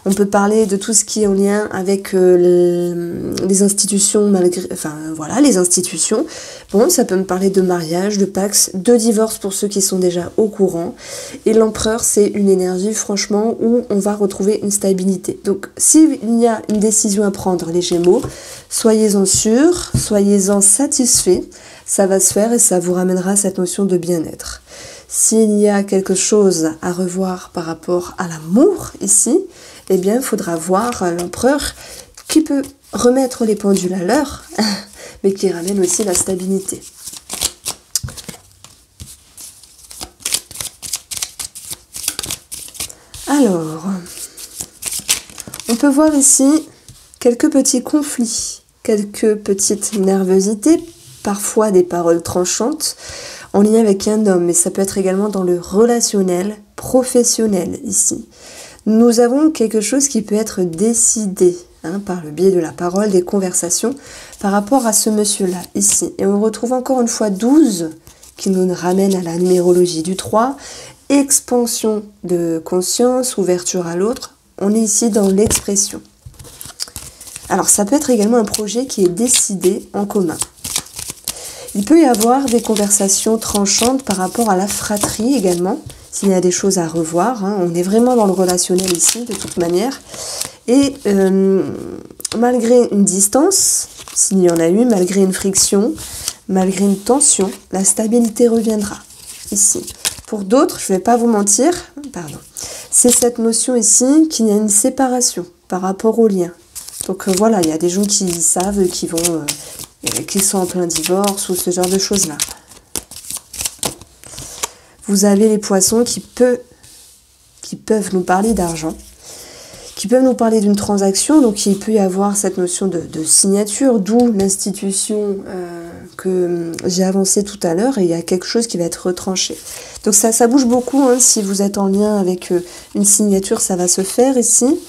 [SPEAKER 1] On peut parler de tout ce qui est en lien avec les institutions, les institutions. Bon, ça peut me parler de mariage, de pax, de divorce pour ceux qui sont déjà au courant. Et l'empereur, c'est une énergie, franchement, où on va retrouver une stabilité. Donc, s'il y a une décision à prendre, les Gémeaux, soyez-en sûrs, soyez-en satisfaits. Ça va se faire et ça vous ramènera cette notion de bien-être. S'il y a quelque chose à revoir par rapport à l'amour ici, eh bien, il faudra voir l'empereur qui peut remettre les pendules à l'heure, mais qui ramène aussi la stabilité. Alors, on peut voir ici quelques petits conflits, quelques petites nervosités, parfois des paroles tranchantes, en lien avec un homme, mais ça peut être également dans le relationnel, professionnel ici. Nous avons quelque chose qui peut être décidé par le biais de la parole, des conversations, par rapport à ce monsieur-là ici. Et on retrouve encore une fois 12 qui nous ramène à la numérologie du 3, expansion de conscience, ouverture à l'autre. On est ici dans l'expression. Alors ça peut être également un projet qui est décidé en commun. Il peut y avoir des conversations tranchantes par rapport à la fratrie également, s'il y a des choses à revoir. On est vraiment dans le relationnel ici, de toute manière. Et malgré une distance, s'il y en a eu, malgré une friction, malgré une tension, la stabilité reviendra ici. Pour d'autres, je ne vais pas vous mentir, c'est cette notion ici qu'il y a une séparation par rapport au lien. Donc voilà, il y a des gens qui savent, qui sont en plein divorce ou ce genre de choses-là. Vous avez les poissons qui peuvent nous parler d'argent, qui peuvent nous parler d'une transaction, donc il peut y avoir cette notion de signature, d'où l'institution que j'ai avancée tout à l'heure, et il y a quelque chose qui va être retranché. Donc ça bouge beaucoup, si vous êtes en lien avec une signature, ça va se faire ici.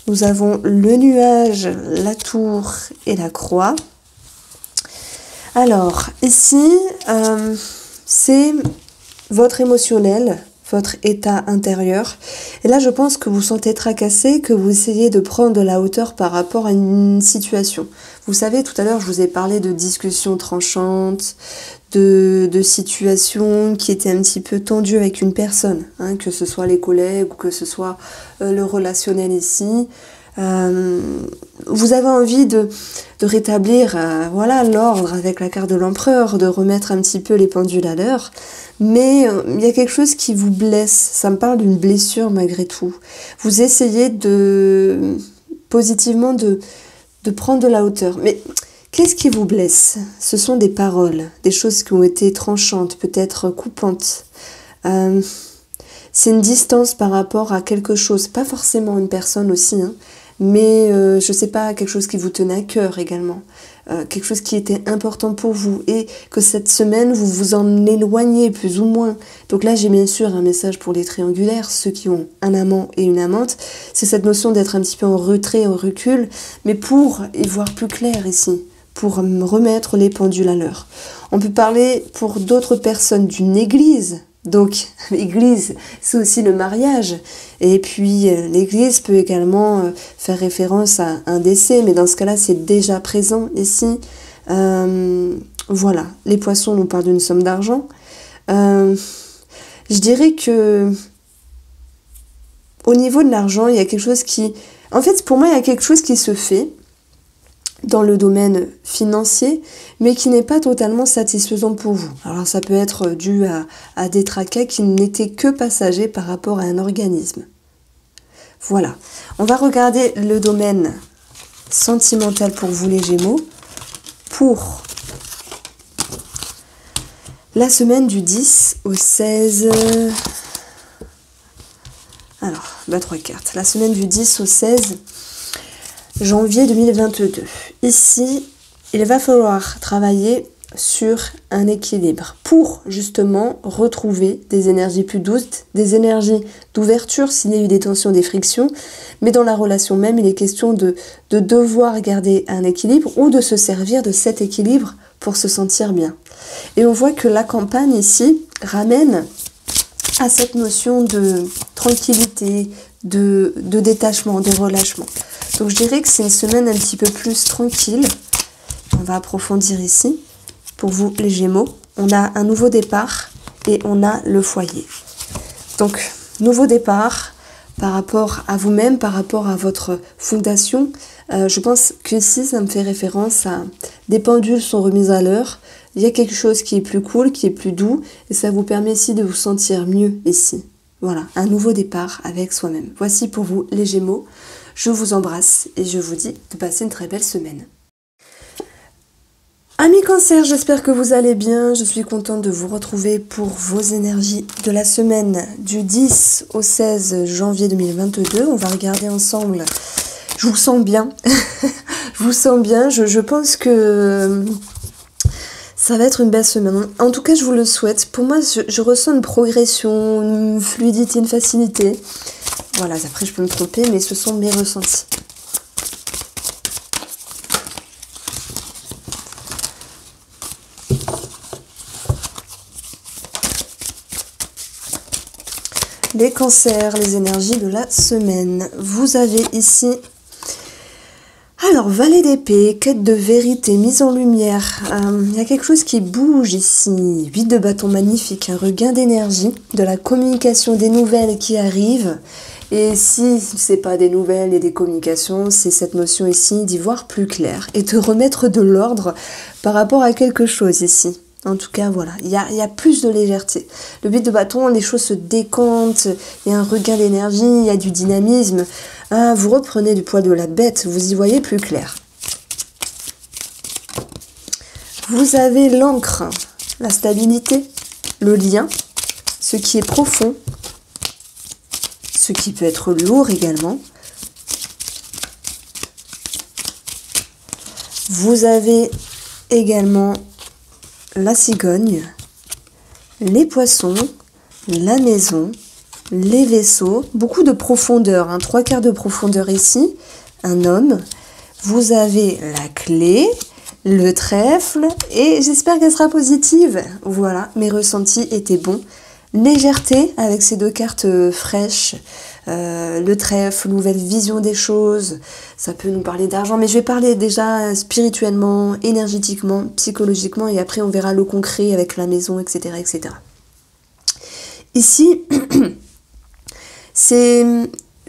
[SPEAKER 1] Nous avons le nuage, la tour et la croix. Alors, ici, c'est votre émotionnel, votre état intérieur. Et là, je pense que vous sentez tracassé, que vous essayez de prendre de la hauteur par rapport à une situation. Vous savez, tout à l'heure, je vous ai parlé de discussions tranchantes, de situations qui étaient un petit peu tendues avec une personne, que ce soit les collègues ou que ce soit le relationnel ici. Vous avez envie de rétablir l'ordre avec la carte de l'empereur, de remettre un petit peu les pendules à l'heure, mais il y a quelque chose qui vous blesse. Ça me parle d'une blessure malgré tout. Vous essayez positivement de prendre de la hauteur, mais qu'est-ce qui vous blesse? Ce sont des paroles, des choses qui ont été tranchantes, peut-être coupantes. C'est une distance par rapport à quelque chose, pas forcément une personne aussi, mais je sais pas, quelque chose qui vous tenait à cœur également. quelque chose qui était important pour vous et que cette semaine, vous vous en éloignez plus ou moins. Donc là, j'ai bien sûr un message pour les triangulaires, ceux qui ont un amant et une amante. C'est cette notion d'être un petit peu en retrait, en recul, mais pour y voir plus clair ici, pour remettre les pendules à l'heure. On peut parler pour d'autres personnes d'une église. Donc, l'église, c'est aussi le mariage. Et puis, l'église peut également faire référence à un décès, mais dans ce cas-là, c'est déjà présent ici. Voilà, les poissons nous parlent d'une somme d'argent. Je dirais que au niveau de l'argent, il y a quelque chose qui... En fait, pour moi, il y a quelque chose qui se fait dans le domaine financier, mais qui n'est pas totalement satisfaisant pour vous. Alors ça peut être dû à des tracas qui n'étaient que passagers par rapport à un organisme. Voilà. On va regarder le domaine sentimental pour vous les Gémeaux, pour la semaine du 10 au 16... Alors, 3 cartes. La semaine du 10 au 16... janvier 2022. Ici, il va falloir travailler sur un équilibre pour justement retrouver des énergies plus douces, des énergies d'ouverture s'il y a eu des tensions, des frictions, mais dans la relation même, il est question de devoir garder un équilibre ou de se servir de cet équilibre pour se sentir bien. Et on voit que la campagne ici ramène à cette notion de tranquillité, de détachement, de relâchement. Donc je dirais que c'est une semaine un petit peu plus tranquille. On va approfondir ici. Pour vous les Gémeaux, on a un nouveau départ et on a le foyer. Donc nouveau départ par rapport à vous-même, par rapport à votre fondation. Je pense que ici ça me fait référence à des pendules sont remises à l'heure. Il y a quelque chose qui est plus cool, qui est plus doux et ça vous permet ici de vous sentir mieux ici. Voilà, un nouveau départ avec soi-même. Voici pour vous les Gémeaux. Je vous embrasse et je vous dis de passer une très belle semaine. Amis Cancer, j'espère que vous allez bien. Je suis contente de vous retrouver pour vos énergies de la semaine du 10 au 16 janvier 2022. On va regarder ensemble. Je vous sens bien. Je vous sens bien. Je pense que ça va être une belle semaine. En tout cas, je vous le souhaite. Pour moi, je ressens une progression, une fluidité, une facilité. Voilà, après je peux me tromper, mais ce sont mes ressentis. Les cancers, les énergies de la semaine. Vous avez ici... Alors, valet d'épée, quête de vérité, mise en lumière. Il y a quelque chose qui bouge ici. 8 de bâton magnifique, un regain d'énergie, de la communication, des nouvelles qui arrivent. Et si c'est pas des nouvelles et des communications, c'est cette notion ici d'y voir plus clair et de remettre de l'ordre par rapport à quelque chose ici. En tout cas, voilà, il y a plus de légèreté. Le 8 de bâton, les choses se décantent, il y a un regain d'énergie, il y a du dynamisme. Vous reprenez du poil de la bête, vous y voyez plus clair. Vous avez l'ancre, la stabilité, le lien, ce qui est profond, ce qui peut être lourd également. Vous avez également la cigogne, les poissons, la maison, les vaisseaux, beaucoup de profondeur, 3/4 de profondeur ici, un homme. Vous avez la clé, le trèfle et j'espère qu'elle sera positive. Voilà, mes ressentis étaient bons. Légèreté avec ces 2 cartes fraîches, le trèfle, nouvelle vision des choses, ça peut nous parler d'argent, mais je vais parler déjà spirituellement, énergétiquement, psychologiquement, et après on verra le concret avec la maison, etc. etc. Ici, c'est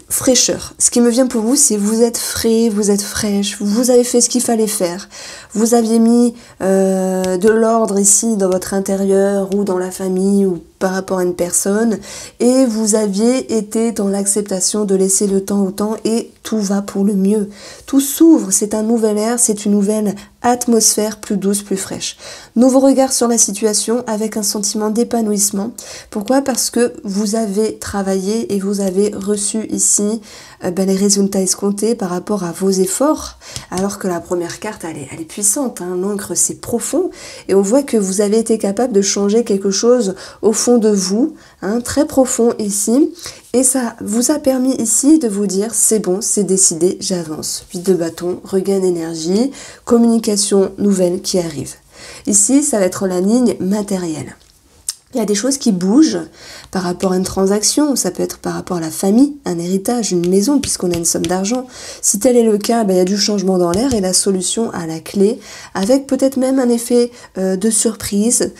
[SPEAKER 1] fraîcheur. Ce qui me vient pour vous, c'est vous êtes frais, vous êtes fraîche, vous avez fait ce qu'il fallait faire. Vous aviez mis de l'ordre ici dans votre intérieur ou dans la famille ou par rapport à une personne et vous aviez été dans l'acceptation de laisser le temps au temps et tout va pour le mieux. Tout s'ouvre, c'est un nouvel air, c'est une nouvelle atmosphère plus douce, plus fraîche. Nouveau regard sur la situation avec un sentiment d'épanouissement. Pourquoi? Parce que vous avez travaillé et vous avez reçu ici les résultats escomptés par rapport à vos efforts, alors que la première carte, elle est puissante, hein. L'encre, c'est profond, et on voit que vous avez été capable de changer quelque chose au fond de vous, hein, très profond ici, et ça vous a permis ici de vous dire, c'est bon, c'est décidé, j'avance. 8 de bâton, regain d'énergie, communication nouvelle qui arrive. Ici, ça va être la ligne matérielle. Il y a des choses qui bougent par rapport à une transaction, ça peut être par rapport à la famille, un héritage, une maison, puisqu'on a une somme d'argent. Si tel est le cas, il y a du changement dans l'air et la solution à la clé, avec peut-être même un effet de surprise.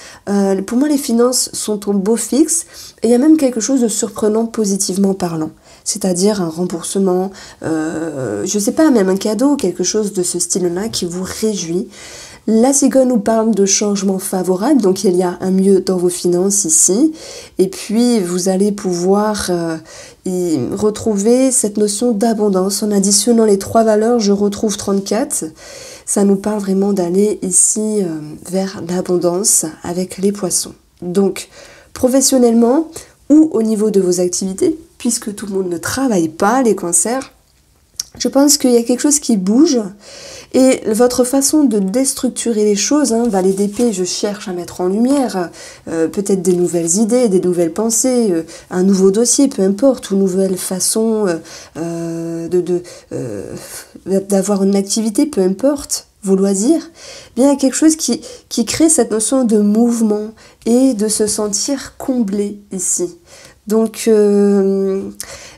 [SPEAKER 1] Pour moi, les finances sont au beau fixe, et il y a même quelque chose de surprenant positivement parlant. C'est-à-dire un remboursement, je sais pas, même un cadeau, quelque chose de ce style-là qui vous réjouit. La cigogne nous parle de changement favorable, donc il y a un mieux dans vos finances ici. Et puis vous allez pouvoir y retrouver cette notion d'abondance. En additionnant les 3 valeurs, je retrouve 34. Ça nous parle vraiment d'aller ici vers l'abondance avec les poissons. Donc professionnellement ou au niveau de vos activités, puisque tout le monde ne travaille pas, les cancers, je pense qu'il y a quelque chose qui bouge et votre façon de déstructurer les choses, hein, valet d'épée, je cherche à mettre en lumière peut-être des nouvelles idées, des nouvelles pensées, un nouveau dossier, peu importe, ou nouvelle façon d'avoir une activité, peu importe, vos loisirs, bien il y a quelque chose qui crée cette notion de mouvement et de se sentir comblé ici. Donc,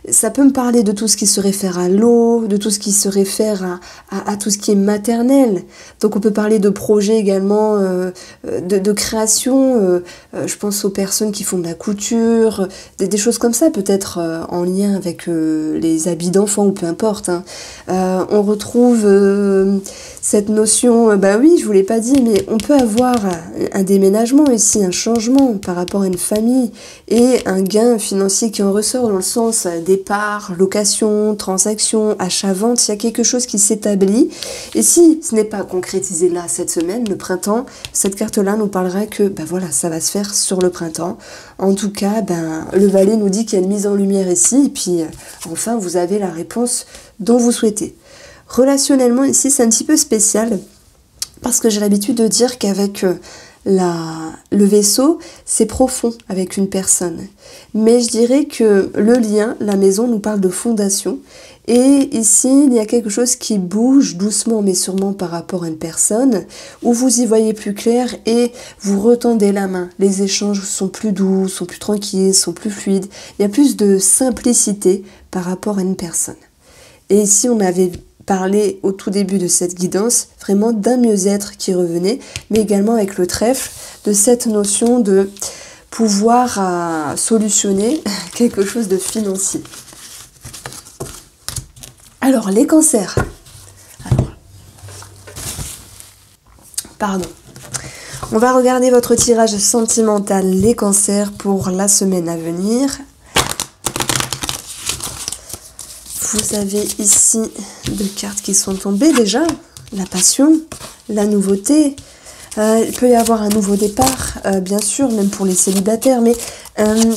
[SPEAKER 1] ça peut me parler de tout ce qui se réfère à l'eau, de tout ce qui se réfère à tout ce qui est maternel. Donc, on peut parler de projets également, de création. Je pense aux personnes qui font de la couture, des choses comme ça, peut-être en lien avec les habits d'enfants ou peu importe. Hein. On retrouve cette notion, oui, je vous l'ai pas dit, mais on peut avoir un déménagement ici, un changement par rapport à une famille et un gain financier qui en ressort dans le sens départ, location, transaction, achat-vente. Il y a quelque chose qui s'établit. Et si ce n'est pas concrétisé là cette semaine, le printemps, cette carte-là nous parlera que voilà, ça va se faire sur le printemps. En tout cas, le valet nous dit qu'il y a une mise en lumière ici. Et puis, enfin, vous avez la réponse dont vous souhaitez. Relationnellement, ici, c'est un petit peu spécial parce que j'ai l'habitude de dire qu'avec le vaisseau, c'est profond avec une personne. Mais je dirais que le lien, la maison, nous parle de fondation. Et ici, il y a quelque chose qui bouge doucement mais sûrement par rapport à une personne, où vous y voyez plus clair et vous retendez la main. Les échanges sont plus doux, sont plus tranquilles, sont plus fluides. Il y a plus de simplicité par rapport à une personne. Et ici, on avait parler au tout début de cette guidance vraiment d'un mieux-être qui revenait, mais également avec le trèfle, de cette notion de pouvoir solutionner quelque chose de financier. Alors, les cancers. On va regarder votre tirage sentimental, les cancers, pour la semaine à venir. Vous avez ici 2 cartes qui sont tombées déjà. La passion, la nouveauté. Il peut y avoir un nouveau départ, bien sûr, même pour les célibataires. Mais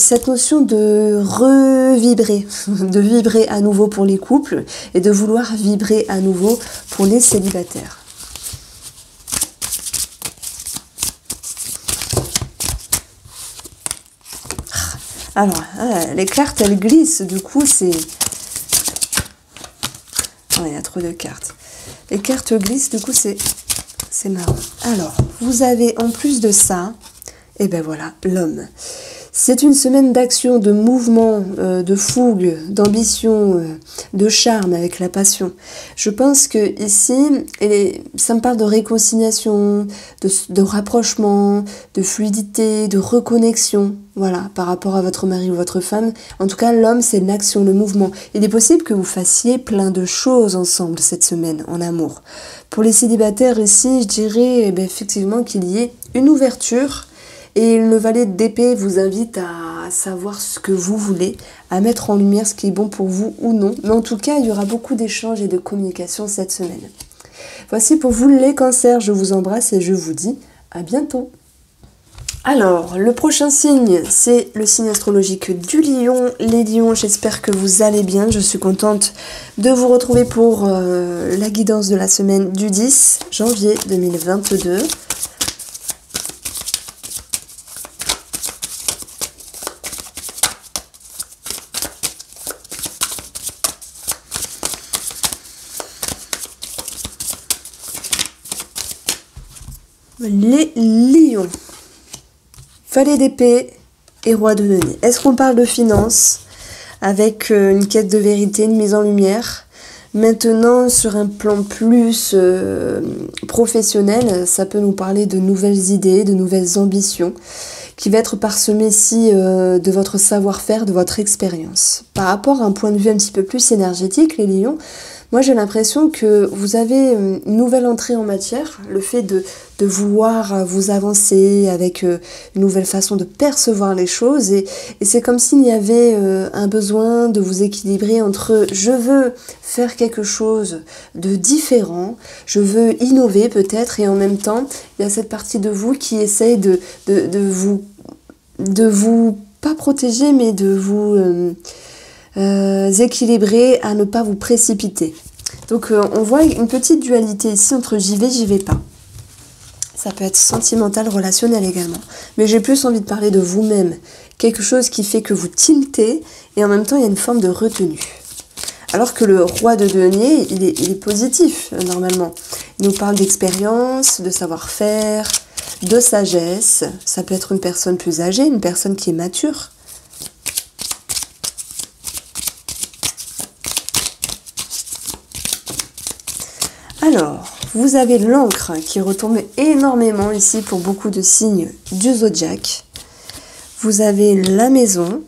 [SPEAKER 1] cette notion de revibrer, de vibrer à nouveau pour les couples et de vouloir vibrer à nouveau pour les célibataires. Alors, les cartes, elles glissent. Du coup, c'est... il y a trop de cartes. Les cartes glissent, du coup, c'est marrant. Alors, vous avez en plus de ça, voilà, l'homme. C'est une semaine d'action, de mouvement, de fougue, d'ambition, de charme avec la passion. Je pense que ici, ça me parle de réconciliation, de rapprochement, de fluidité, de reconnexion. Voilà, par rapport à votre mari ou votre femme. En tout cas, l'homme, c'est l'action, le mouvement. Il est possible que vous fassiez plein de choses ensemble cette semaine, en amour. Pour les célibataires ici, je dirais effectivement qu'il y ait une ouverture Et le valet d'épée vous invite à savoir ce que vous voulez, à mettre en lumière ce qui est bon pour vous ou non. Mais en tout cas, il y aura beaucoup d'échanges et de communication cette semaine. Voici pour vous les cancers, je vous embrasse et je vous dis à bientôt. Alors, le prochain signe, c'est le signe astrologique du lion. Les lions, j'espère que vous allez bien. Je suis contente de vous retrouver pour la guidance de la semaine du 10 janvier 2022. Les lions. Valet d'épée et roi de denier. Est-ce qu'on parle de finances avec une quête de vérité, une mise en lumière? Maintenant, sur un plan plus professionnel, ça peut nous parler de nouvelles idées, de nouvelles ambitions, qui va être parsemé ici de votre savoir-faire, de votre expérience. Par rapport à un point de vue un petit peu plus énergétique, les lions, moi j'ai l'impression que vous avez une nouvelle entrée en matière, le fait de vouloir vous avancer avec une nouvelle façon de percevoir les choses et c'est comme s'il y avait un besoin de vous équilibrer entre je veux faire quelque chose de différent, je veux innover peut-être et en même temps il y a cette partie de vous qui essaye de vous pas protéger mais de vous équilibrer à ne pas vous précipiter. Donc on voit une petite dualité ici entre j'y vais pas. Ça peut être sentimental, relationnel également. Mais j'ai plus envie de parler de vous-même. Quelque chose qui fait que vous tiltez et en même temps il y a une forme de retenue. Alors que le roi de denier, il est positif normalement. Il nous parle d'expérience, de savoir-faire, de sagesse. Ça peut être une personne plus âgée, une personne qui est mature. Alors, vous avez l'encre qui retombe énormément ici pour beaucoup de signes du zodiaque. Vous avez la maison,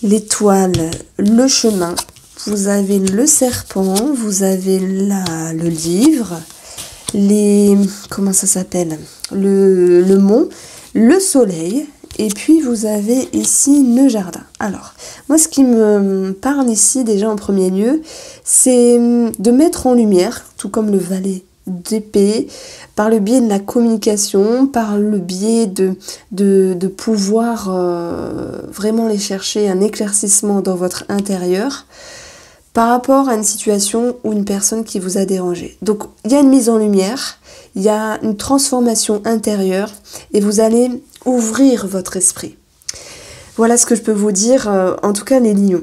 [SPEAKER 1] l'étoile, le chemin. Vous avez le serpent, vous avez le livre, comment ça s'appelle, le mont, le soleil. Et puis vous avez ici le jardin. Alors, moi ce qui me parle ici déjà en premier lieu, c'est de mettre en lumière, tout comme le valet d'épée, par le biais de la communication, par le biais de pouvoir vraiment aller chercher un éclaircissement dans votre intérieur, par rapport à une situation ou une personne qui vous a dérangé. Donc il y a une mise en lumière, il y a une transformation intérieure et vous allez ouvrir votre esprit. Voilà ce que je peux vous dire, en tout cas les lions.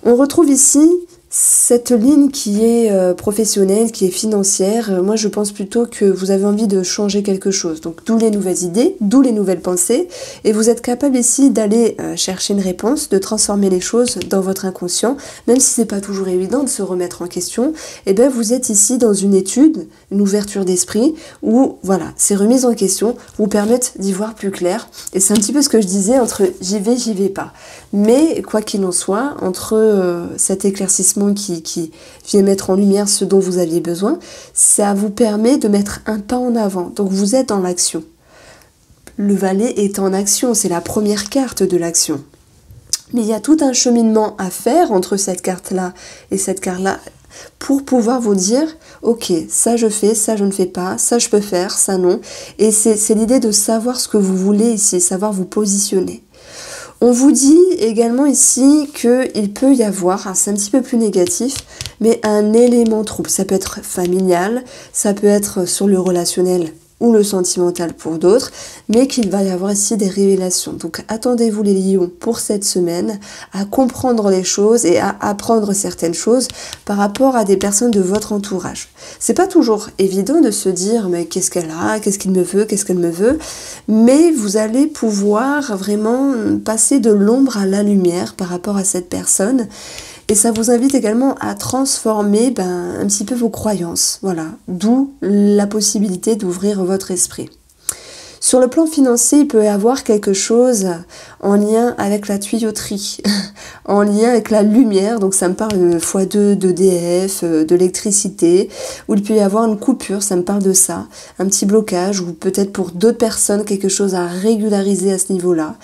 [SPEAKER 1] On retrouve ici cette ligne qui est professionnelle, qui est financière. Moi je pense plutôt que vous avez envie de changer quelque chose. Donc d'où les nouvelles idées, d'où les nouvelles pensées. Et vous êtes capable ici d'aller chercher une réponse, de transformer les choses dans votre inconscient. Même si c'est pas toujours évident de se remettre en question, et bien vous êtes ici dans une étude, une ouverture d'esprit, où voilà, ces remises en question vous permettent d'y voir plus clair. Et c'est un petit peu ce que je disais entre j'y vais pas. Mais quoi qu'il en soit, entre cet éclaircissement qui vient mettre en lumière ce dont vous aviez besoin, ça vous permet de mettre un pas en avant. Donc vous êtes dans l'action. Le valet est en action, c'est la première carte de l'action. Mais il y a tout un cheminement à faire entre cette carte-là et cette carte-là pour pouvoir vous dire, ok, ça je fais, ça je ne fais pas, ça je peux faire, ça non. Et c'est l'idée de savoir ce que vous voulez ici, savoir vous positionner. On vous dit également ici qu'il peut y avoir, c'est un petit peu plus négatif, mais un élément trouble. Ça peut être familial, ça peut être sur le relationnel ou le sentimental pour d'autres, mais qu'il va y avoir ici des révélations. Donc attendez-vous les lions pour cette semaine à comprendre les choses et à apprendre certaines choses par rapport à des personnes de votre entourage. C'est pas toujours évident de se dire mais qu'est-ce qu'elle a, qu'est-ce qu'il me veut, qu'est-ce qu'elle me veut, mais vous allez pouvoir vraiment passer de l'ombre à la lumière par rapport à cette personne. Et ça vous invite également à transformer un petit peu vos croyances. Voilà, d'où la possibilité d'ouvrir votre esprit. Sur le plan financier, il peut y avoir quelque chose en lien avec la tuyauterie. en lien avec la lumière, donc ça me parle de x2, d'EDF, de l'électricité, où il peut y avoir une coupure, ça me parle de ça, un petit blocage, ou peut-être pour d'autres personnes, quelque chose à régulariser à ce niveau-là.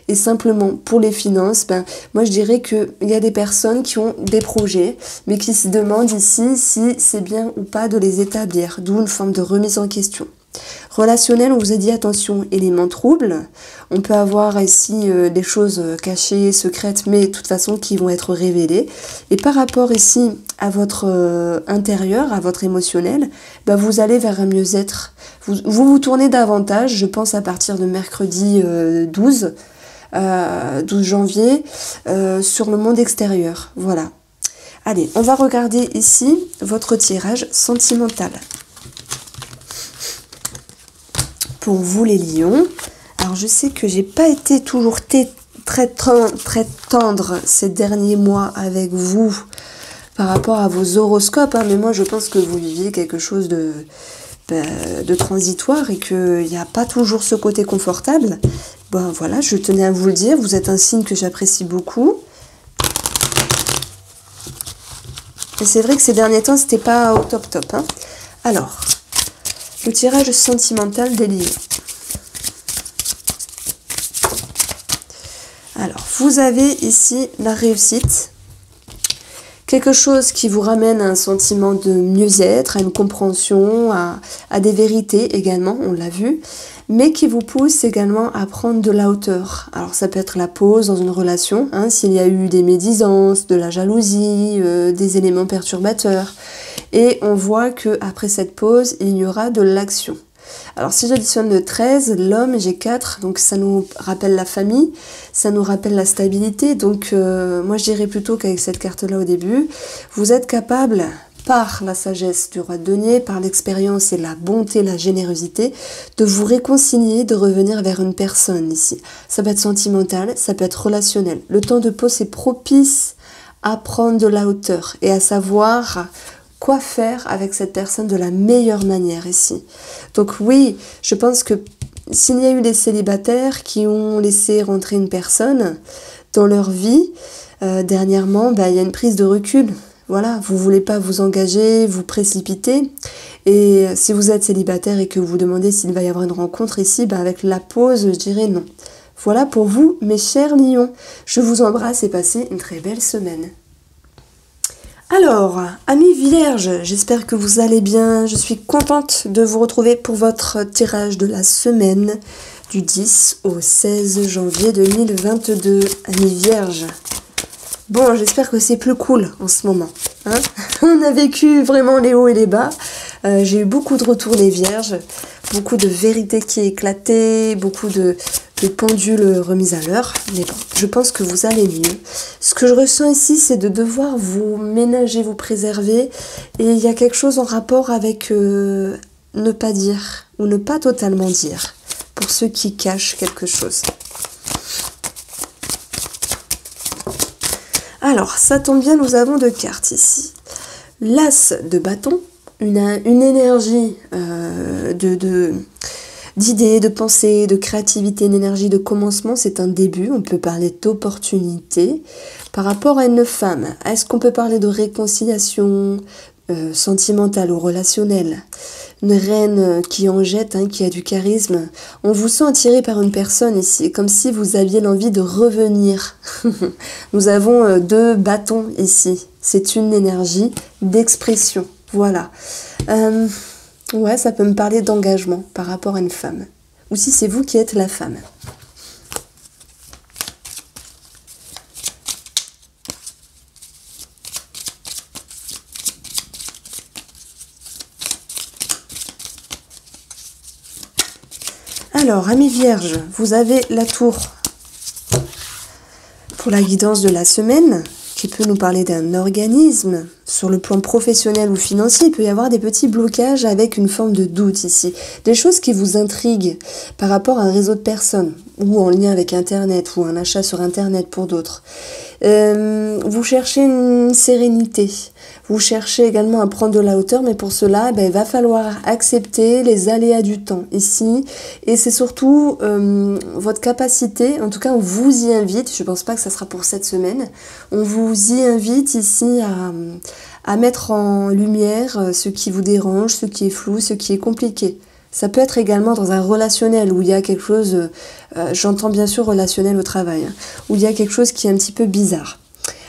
[SPEAKER 1] Et simplement, pour les finances, moi je dirais qu'il y a des personnes qui ont des projets, mais qui se demandent ici si c'est bien ou pas de les établir, d'où une forme de remise en question. Relationnel, on vous a dit attention, éléments troubles. On peut avoir ici des choses cachées, secrètes, mais de toute façon qui vont être révélées. Et par rapport ici à votre intérieur, à votre émotionnel, vous allez vers un mieux-être. Vous tournez davantage, je pense à partir de mercredi 12 janvier, sur le monde extérieur. Voilà. Allez, on va regarder ici votre tirage sentimental. Pour vous les lions, alors je sais que j'ai pas été toujours très tendre ces derniers mois avec vous par rapport à vos horoscopes, mais moi je pense que vous viviez quelque chose de transitoire et qu'il n'y a pas toujours ce côté confortable. Voilà, je tenais à vous le dire, vous êtes un signe que j'apprécie beaucoup. Et c'est vrai que ces derniers temps, c'était pas au top. Alors, le tirage sentimental des lions. Alors, vous avez ici la réussite. Quelque chose qui vous ramène à un sentiment de mieux-être, à une compréhension, à des vérités également, on l'a vu, mais qui vous pousse également à prendre de la hauteur. Alors ça peut être la pause dans une relation, s'il y a eu des médisances, de la jalousie, des éléments perturbateurs. Et on voit qu'après cette pause, il y aura de l'action. Alors si j'additionne le 13, l'homme, j'ai 4, donc ça nous rappelle la famille, ça nous rappelle la stabilité. Donc moi je dirais plutôt qu'avec cette carte-là au début, vous êtes capable, par la sagesse du roi de denier, par l'expérience et la bonté, la générosité, de vous réconcilier, de revenir vers une personne ici. Ça peut être sentimental, ça peut être relationnel. Le temps de pause est propice à prendre de la hauteur et à savoir quoi faire avec cette personne de la meilleure manière ici. Donc oui, je pense que s'il y a eu des célibataires qui ont laissé rentrer une personne dans leur vie, dernièrement, il y a une prise de recul. Voilà, vous ne voulez pas vous engager, vous précipiter. Et si vous êtes célibataire et que vous demandez s'il va y avoir une rencontre ici, avec la pause, je dirais non. Voilà pour vous, mes chers lions. Je vous embrasse et passez une très belle semaine. Alors, amis Vierges, j'espère que vous allez bien. Je suis contente de vous retrouver pour votre tirage de la semaine du 10 au 16 janvier 2022. Amis Vierges. Bon, j'espère que c'est plus cool en ce moment. On a vécu vraiment les hauts et les bas. J'ai eu beaucoup de retours les Vierges, beaucoup de vérités qui éclataient, beaucoup de pendules remises à l'heure. Mais bon, je pense que vous allez mieux. Ce que je ressens ici, c'est de devoir vous ménager, vous préserver. Et il y a quelque chose en rapport avec ne pas dire ou ne pas totalement dire, pour ceux qui cachent quelque chose. Alors, ça tombe bien, nous avons deux cartes ici. L'As de bâton, une énergie d'idées, de pensées, de créativité, une énergie de commencement, c'est un début. On peut parler d'opportunité. Par rapport à une femme, est-ce qu'on peut parler de réconciliation sentimentale ou relationnelle? Une reine qui en jette, qui a du charisme. On vous sent attiré par une personne ici, comme si vous aviez l'envie de revenir. Nous avons deux bâtons ici. C'est une énergie d'expression. Voilà. Ouais, ça peut me parler d'engagement par rapport à une femme. Ou si c'est vous qui êtes la femme. Alors, amis Vierges, vous avez la tour pour la guidance de la semaine, qui peut nous parler d'un organisme, sur le plan professionnel ou financier, il peut y avoir des petits blocages avec une forme de doute ici. Des choses qui vous intriguent par rapport à un réseau de personnes ou en lien avec Internet ou un achat sur Internet pour d'autres. Vous cherchez une sérénité. Vous cherchez également à prendre de la hauteur, mais pour cela, il va falloir accepter les aléas du temps ici. Et c'est surtout votre capacité, en tout cas on vous y invite, je ne pense pas que ça sera pour cette semaine, on vous y invite ici à mettre en lumière ce qui vous dérange, ce qui est flou, ce qui est compliqué. Ça peut être également dans un relationnel où il y a quelque chose, j'entends bien sûr relationnel au travail, hein, où il y a quelque chose qui est un petit peu bizarre.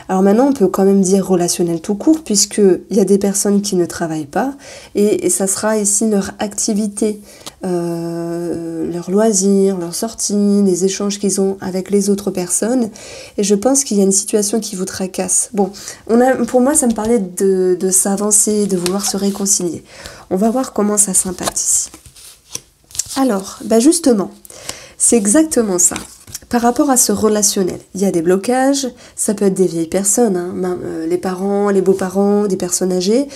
[SPEAKER 1] Alors maintenant, on peut quand même dire relationnel tout court, puisqu'il y a des personnes qui ne travaillent pas, et ça sera ici leur activité, leurs loisirs, leurs sorties, les échanges qu'ils ont avec les autres personnes, et je pense qu'il y a une situation qui vous tracasse. Bon, pour moi, ça me parlait de s'avancer, de vouloir se réconcilier. On va voir comment ça s'impacte ici. Alors, justement, c'est exactement ça. Par rapport à ce relationnel, il y a des blocages, ça peut être des vieilles personnes, hein, les parents, les beaux-parents, des personnes âgées,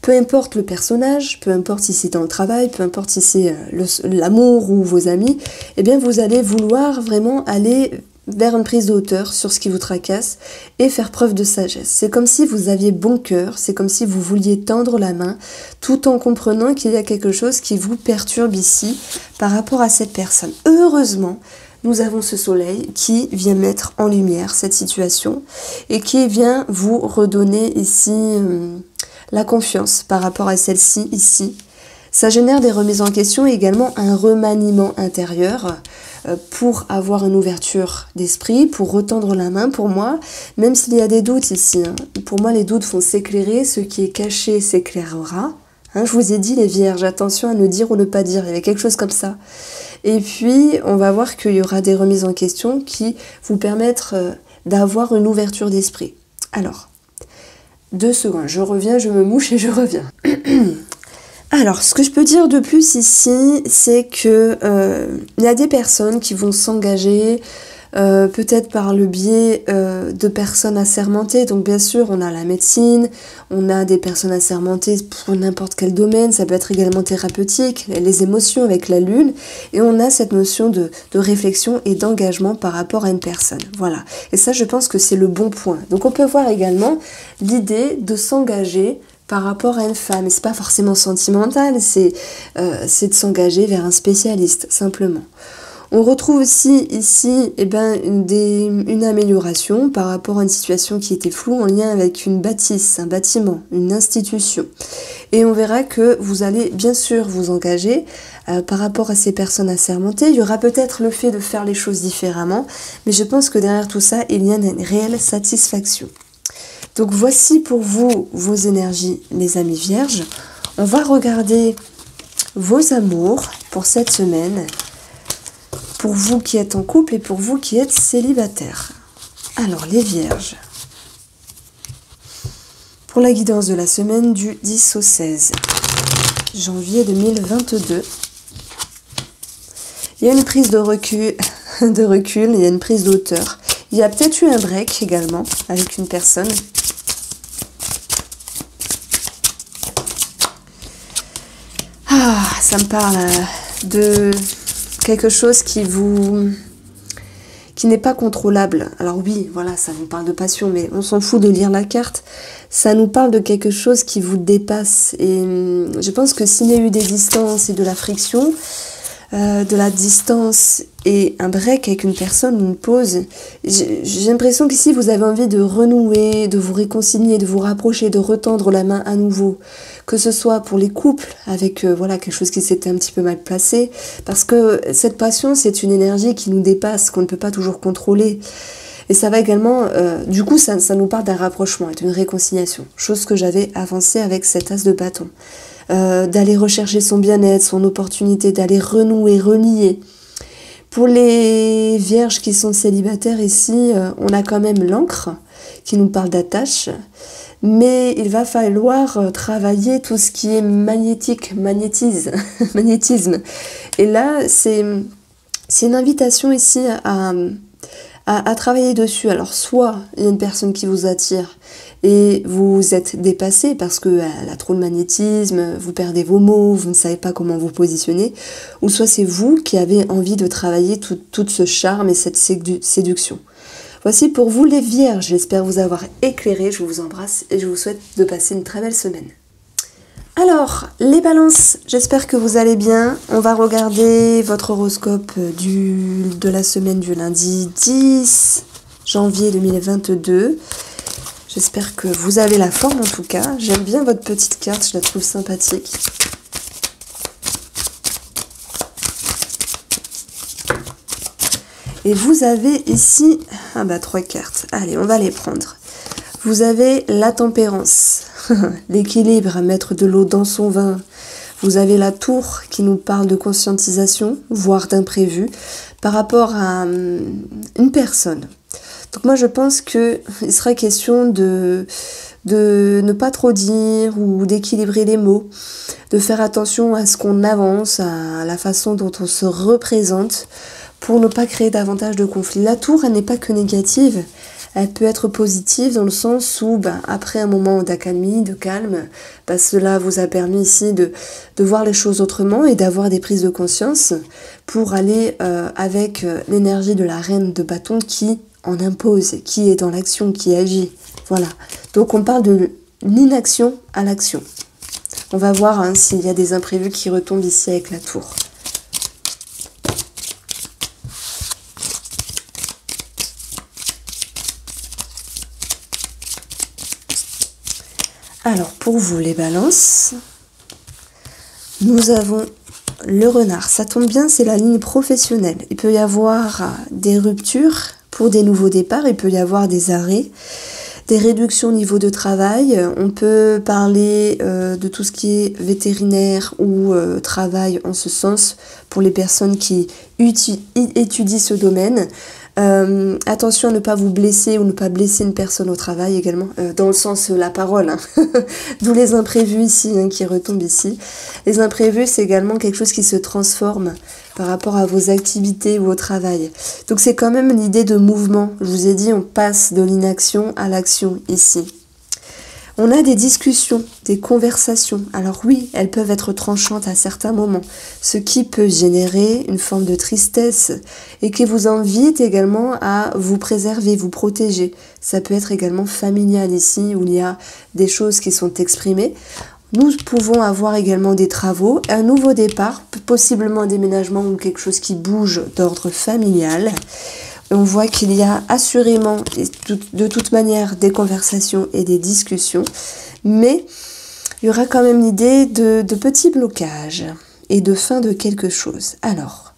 [SPEAKER 1] peu importe le personnage, peu importe si c'est dans le travail, peu importe si c'est l'amour ou vos amis, eh bien vous allez vouloir vraiment aller vers une prise de hauteur sur ce qui vous tracasse et faire preuve de sagesse. C'est comme si vous aviez bon cœur, c'est comme si vous vouliez tendre la main tout en comprenant qu'il y a quelque chose qui vous perturbe ici par rapport à cette personne. Heureusement, nous avons ce soleil qui vient mettre en lumière cette situation et qui vient vous redonner ici la confiance par rapport à celle-ci ici. Ça génère des remises en question et également un remaniement intérieur pour avoir une ouverture d'esprit, pour retendre la main pour moi, même s'il y a des doutes ici. Hein. Pour moi, les doutes vont s'éclairer, ce qui est caché s'éclairera. Hein, je vous ai dit les vierges, attention à ne dire ou ne pas dire, il y avait quelque chose comme ça. Et puis, on va voir qu'il y aura des remises en question qui vous permettent d'avoir une ouverture d'esprit. Alors, 2 secondes, je reviens, je me mouche et je reviens. Alors, ce que je peux dire de plus ici, c'est que il y a des personnes qui vont s'engager peut-être par le biais de personnes assermentées. Donc bien sûr, on a la médecine, on a des personnes assermentées pour n'importe quel domaine, ça peut être également thérapeutique, les émotions avec la lune, et on a cette notion de réflexion et d'engagement par rapport à une personne. Voilà, et ça je pense que c'est le bon point. Donc on peut voir également l'idée de s'engager par rapport à une femme, et c'est pas forcément sentimental, c'est de s'engager vers un spécialiste, simplement. On retrouve aussi ici une amélioration par rapport à une situation qui était floue en lien avec une bâtisse, un bâtiment, une institution. Et on verra que vous allez bien sûr vous engager par rapport à ces personnes assermentées. Il y aura peut-être le fait de faire les choses différemment, mais je pense que derrière tout ça, il y a une réelle satisfaction. Donc voici pour vous vos énergies, les amis vierges. On va regarder vos amours pour cette semaine, pour vous qui êtes en couple et pour vous qui êtes célibataire. Alors les vierges, pour la guidance de la semaine du 10 au 16 janvier 2022, il y a une prise de recul, il y a une prise de hauteur. Il y a peut-être eu un break également avec une personne. Ah, ça me parle de quelque chose qui n'est pas contrôlable. Alors oui, voilà, ça nous parle de passion, mais on s'en fout de lire la carte. Ça nous parle de quelque chose qui vous dépasse. Et je pense que s'il y a eu des distances et de la friction, de la distance et un break avec une personne, une pause, j'ai l'impression qu'ici vous avez envie de renouer, de vous réconcilier, de vous rapprocher, de retendre la main à nouveau, que ce soit pour les couples avec voilà quelque chose qui s'était un petit peu mal placé, parce que cette passion c'est une énergie qui nous dépasse, qu'on ne peut pas toujours contrôler. Et ça va également, du coup ça nous parle d'un rapprochement et d'une réconciliation, chose que j'avais avancée avec cet as de bâton. D'aller rechercher son bien-être, son opportunité, d'aller renouer, relier. Pour les vierges qui sont célibataires ici, on a quand même l'encre qui nous parle d'attache, mais il va falloir travailler tout ce qui est magnétisme. Et là, c'est une invitation ici à travailler dessus. Alors soit il y a une personne qui vous attire et vous êtes dépassé parce qu'elle a trop de magnétisme, vous perdez vos mots, vous ne savez pas comment vous positionner, ou soit c'est vous qui avez envie de travailler tout ce charme et cette séduction. Voici pour vous les vierges, j'espère vous avoir éclairé, je vous embrasse et je vous souhaite de passer une très belle semaine. Alors, les balances, j'espère que vous allez bien. On va regarder votre horoscope de la semaine du lundi 10 janvier 2022. J'espère que vous avez la forme en tout cas. J'aime bien votre petite carte, je la trouve sympathique. Et vous avez ici, 3 cartes. Allez, on va les prendre. Vous avez la tempérance, l'équilibre, mettre de l'eau dans son vin. Vous avez la tour qui nous parle de conscientisation, voire d'imprévu, par rapport à une personne. Donc moi je pense qu'il sera question de ne pas trop dire ou d'équilibrer les mots, de faire attention à ce qu'on avance, à la façon dont on se représente, pour ne pas créer davantage de conflits. La tour, elle n'est pas que négative, elle peut être positive dans le sens où, après un moment d'accalmie, de calme, cela vous a permis ici de voir les choses autrement et d'avoir des prises de conscience pour aller avec l'énergie de la reine de bâton qui en impose, qui est dans l'action, qui agit. Voilà. Donc on parle de l'inaction à l'action. On va voir s'il y a des imprévus qui retombent ici avec la tour. Alors, pour vous, les balances, nous avons le renard. Ça tombe bien, c'est la ligne professionnelle. Il peut y avoir des ruptures pour des nouveaux départs. Il peut y avoir des arrêts, des réductions au niveau de travail. On peut parler de tout ce qui est vétérinaire ou travail en ce sens pour les personnes qui étudient ce domaine. Attention à ne pas vous blesser ou ne pas blesser une personne au travail également, dans le sens la parole, d'où les imprévus ici, qui retombent ici. Les imprévus, c'est également quelque chose qui se transforme par rapport à vos activités ou au travail. Donc c'est quand même l'idée de mouvement. Je vous ai dit, on passe de l'inaction à l'action ici. On a des discussions, des conversations. Alors oui, elles peuvent être tranchantes à certains moments, ce qui peut générer une forme de tristesse et qui vous invite également à vous préserver, vous protéger. Ça peut être également familial ici, où il y a des choses qui sont exprimées. Nous pouvons avoir également des travaux, un nouveau départ, possiblement un déménagement ou quelque chose qui bouge d'ordre familial. On voit qu'il y a assurément, de toute manière, des conversations et des discussions, mais il y aura quand même l'idée de petits blocages et de fin de quelque chose. Alors,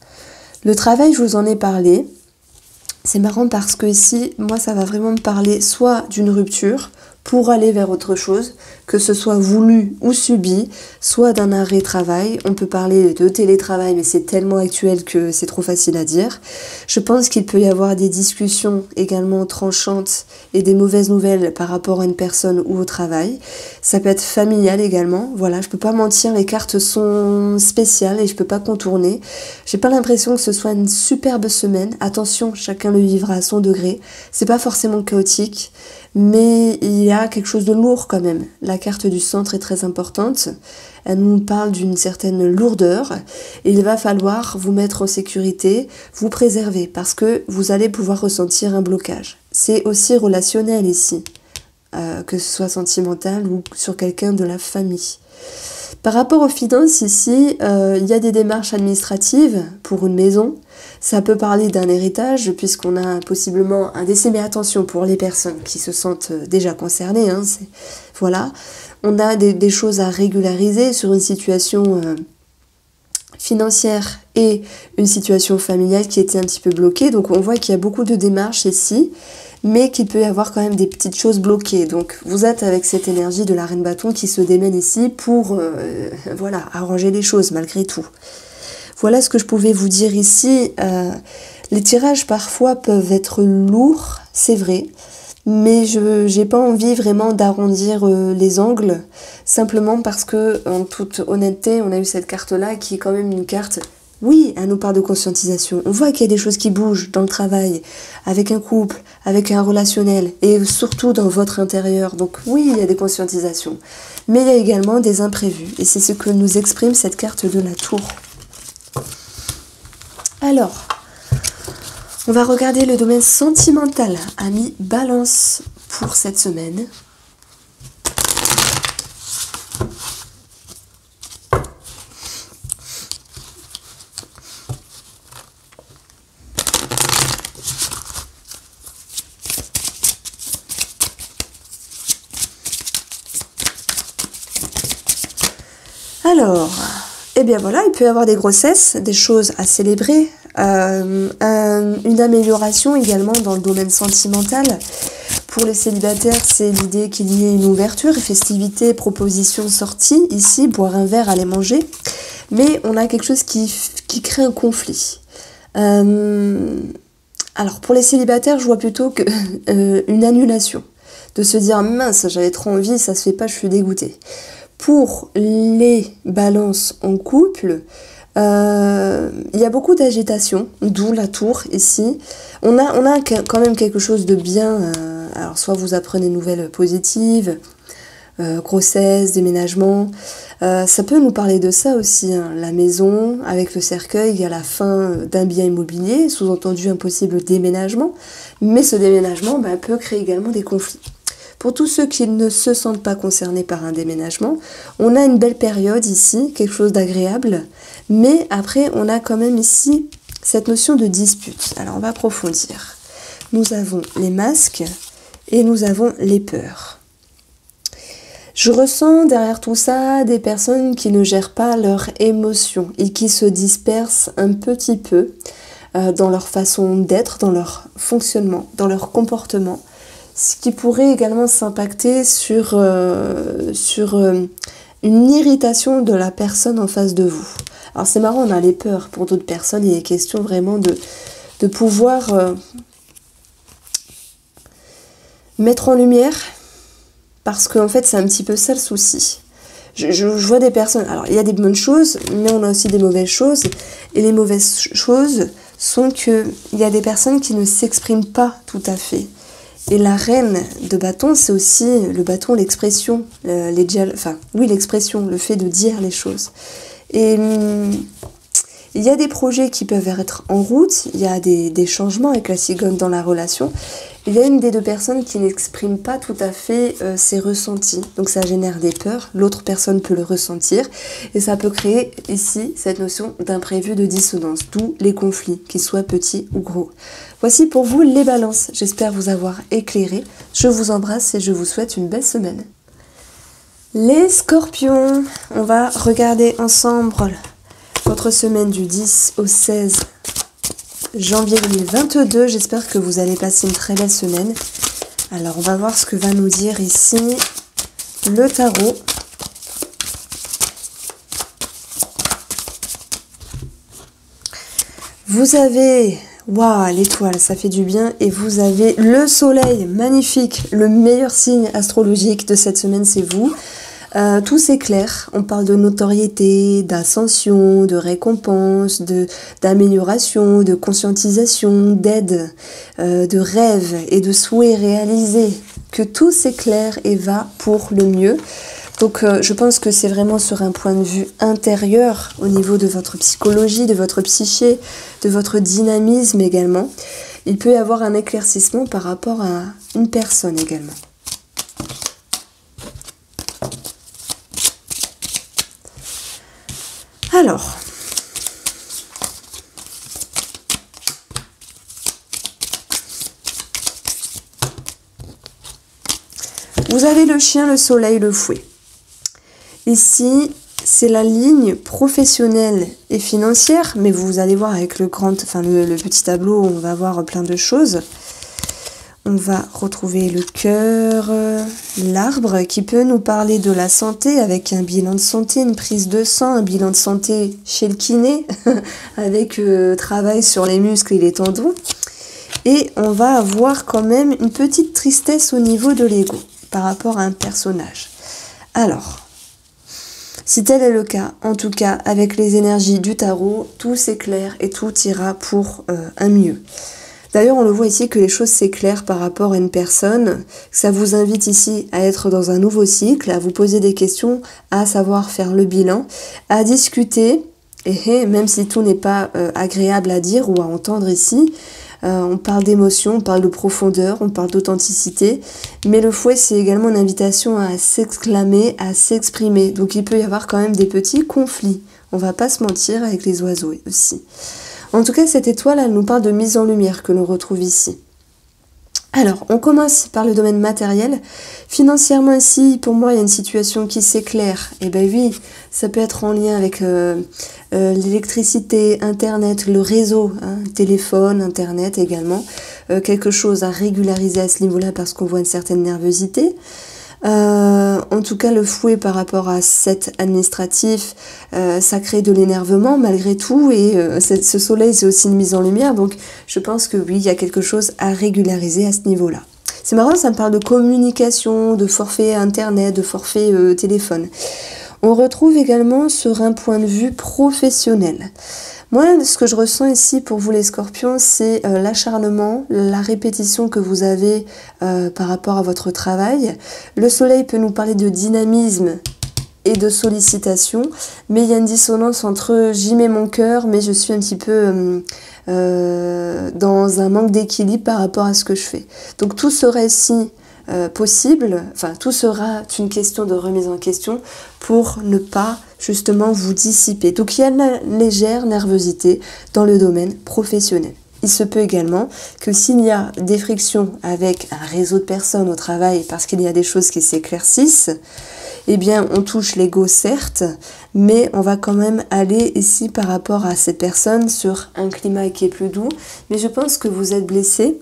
[SPEAKER 1] le travail, je vous en ai parlé. C'est marrant parce que ici, moi, ça va vraiment me parler soit d'une rupture pour aller vers autre chose, que ce soit voulu ou subi, soit d'un arrêt travail. On peut parler de télétravail, mais c'est tellement actuel que c'est trop facile à dire. Je pense qu'il peut y avoir des discussions également tranchantes et des mauvaises nouvelles par rapport à une personne ou au travail. Ça peut être familial également. Voilà, je peux pas mentir, les cartes sont spéciales et je peux pas contourner. J'ai pas l'impression que ce soit une superbe semaine. Attention, chacun le vivra à son degré. C'est pas forcément chaotique, mais il y a quelque chose de lourd quand même. La carte du centre est très importante. Elle nous parle d'une certaine lourdeur. Et il va falloir vous mettre en sécurité, vous préserver, parce que vous allez pouvoir ressentir un blocage. C'est aussi relationnel ici, que ce soit sentimental ou sur quelqu'un de la famille. Par rapport aux finances, ici, il y a des démarches administratives pour une maison. Ça peut parler d'un héritage, puisqu'on a possiblement un décès, mais attention pour les personnes qui se sentent déjà concernées. Voilà. On a des choses à régulariser sur une situation financière et une situation familiale qui était un petit peu bloquée. Donc on voit qu'il y a beaucoup de démarches ici, mais qu'il peut y avoir quand même des petites choses bloquées. Donc vous êtes avec cette énergie de la reine bâton qui se démène ici pour voilà, arranger les choses malgré tout. Voilà ce que je pouvais vous dire ici. Les tirages parfois peuvent être lourds, c'est vrai, mais je n'ai pas envie vraiment d'arrondir les angles, simplement parce que, en toute honnêteté, on a eu cette carte-là qui est quand même une carte Oui, elle nous parle de conscientisation. On voit qu'il y a des choses qui bougent dans le travail, avec un couple, avec un relationnel, et surtout dans votre intérieur. Donc oui, il y a des conscientisations. Mais il y a également des imprévus. Et c'est ce que nous exprime cette carte de la tour. Alors, on va regarder le domaine sentimental, ami Balance, pour cette semaine. Alors, eh bien voilà, il peut y avoir des grossesses, des choses à célébrer, une amélioration également dans le domaine sentimental. Pour les célibataires, c'est l'idée qu'il y ait une ouverture, festivité, proposition, sortie, ici, boire un verre, aller manger. Mais on a quelque chose qui crée un conflit. Alors, pour les célibataires, je vois plutôt que, une annulation. De se dire, mince, j'avais trop envie, ça se fait pas, je suis dégoûtée. Pour les balances en couple, il y a beaucoup d'agitation, d'où la tour ici. On a quand même quelque chose de bien. Alors soit vous apprenez une nouvelle positive, grossesse, déménagement. Ça peut nous parler de ça aussi, hein. La maison, avec le cercueil, il y a la fin d'un bien immobilier, sous-entendu un possible déménagement. Mais ce déménagement peut créer également des conflits. Pour tous ceux qui ne se sentent pas concernés par un déménagement, on a une belle période ici, quelque chose d'agréable, mais après on a quand même ici cette notion de dispute. Alors on va approfondir. Nous avons les masques et nous avons les peurs. Je ressens derrière tout ça des personnes qui ne gèrent pas leurs émotions et qui se dispersent un petit peu dans leur façon d'être, dans leur fonctionnement, dans leur comportement. Ce qui pourrait également s'impacter sur une irritation de la personne en face de vous. Alors c'est marrant, on a les peurs. Pour d'autres personnes, il est question vraiment de pouvoir mettre en lumière, parce qu'en fait c'est un petit peu ça le souci. Je vois des personnes, alors il y a des bonnes choses, mais on a aussi des mauvaises choses. Et les mauvaises choses sont qu'il y a des personnes qui ne s'expriment pas tout à fait. Et la reine de bâton, c'est aussi le bâton, l'expression, l'expression, le fait de dire les choses. Et il y a des projets qui peuvent être en route, il y a des changements avec la cigogne dans la relation. Il y a une des deux personnes qui n'exprime pas tout à fait ses ressentis. Donc ça génère des peurs, l'autre personne peut le ressentir. Et ça peut créer ici cette notion d'imprévu, de dissonance, d'où les conflits, qu'ils soient petits ou gros. Voici pour vous les balances. J'espère vous avoir éclairé. Je vous embrasse et je vous souhaite une belle semaine. Les scorpions, on va regarder ensemble votre semaine du 10 au 16 janvier 2022. J'espère que vous allez passer une très belle semaine. Alors, on va voir ce que va nous dire ici le tarot. Vous avez, waouh, l'étoile, ça fait du bien. Et vous avez le soleil, magnifique. Le meilleur signe astrologique de cette semaine, c'est vous. Tout s'éclaire, on parle de notoriété, d'ascension, de récompense, d'amélioration, de conscientisation, d'aide, de rêve et de souhaits réalisés. Que tout s'éclaire et va pour le mieux. Donc je pense que c'est vraiment sur un point de vue intérieur, au niveau de votre psychologie, de votre psyché, de votre dynamisme également. Il peut y avoir un éclaircissement par rapport à une personne également. Alors, vous avez le chien, le soleil, le fouet. Ici, c'est la ligne professionnelle et financière, mais vous allez voir avec le petit tableau, on va voir plein de choses. On va retrouver le cœur, l'arbre qui peut nous parler de la santé avec un bilan de santé, une prise de sang, un bilan de santé chez le kiné avec travail sur les muscles et les tendons. Et on va avoir quand même une petite tristesse au niveau de l'ego par rapport à un personnage. Alors, Si tel est le cas, en tout cas avec les énergies du tarot, tout s'éclaire et tout ira pour un mieux. D'ailleurs, on le voit ici que les choses s'éclairent par rapport à une personne. Ça vous invite ici à être dans un nouveau cycle, à vous poser des questions, à savoir faire le bilan, à discuter. Et même si tout n'est pas agréable à dire ou à entendre ici, on parle d'émotion, on parle de profondeur, on parle d'authenticité. Mais le fouet, c'est également une invitation à s'exclamer, à s'exprimer. Donc il peut y avoir quand même des petits conflits. On va pas se mentir avec les oiseaux aussi. En tout cas, cette étoile, elle nous parle de mise en lumière que l'on retrouve ici. Alors, on commence par le domaine matériel. Financièrement ici, pour moi, il y a une situation qui s'éclaire. Eh bien oui, ça peut être en lien avec l'électricité, Internet, le réseau, hein, téléphone, Internet également. Quelque chose à régulariser à ce niveau-là parce qu'on voit une certaine nervosité. En tout cas, le fouet par rapport à cet administratif, ça crée de l'énervement malgré tout, et ce soleil, c'est aussi une mise en lumière, donc je pense que oui, il y a quelque chose à régulariser à ce niveau-là. C'est marrant, ça me parle de communication, de forfait internet, de forfait téléphone. On retrouve également sur un point de vue professionnel. Moi, ce que je ressens ici pour vous les scorpions, c'est l'acharnement, la répétition que vous avez par rapport à votre travail. Le soleil peut nous parler de dynamisme et de sollicitation, mais il y a une dissonance entre j'y mets mon cœur, mais je suis un petit peu dans un manque d'équilibre par rapport à ce que je fais. Donc tout serait ici possible, enfin tout sera une question de remise en question pour ne pas justement vous dissiper. Donc il y a une légère nervosité dans le domaine professionnel. Il se peut également que s'il y a des frictions avec un réseau de personnes au travail parce qu'il y a des choses qui s'éclaircissent, eh bien on touche l'ego certes, mais on va quand même aller ici par rapport à cette personne sur un climat qui est plus doux. Mais je pense que vous êtes blessé,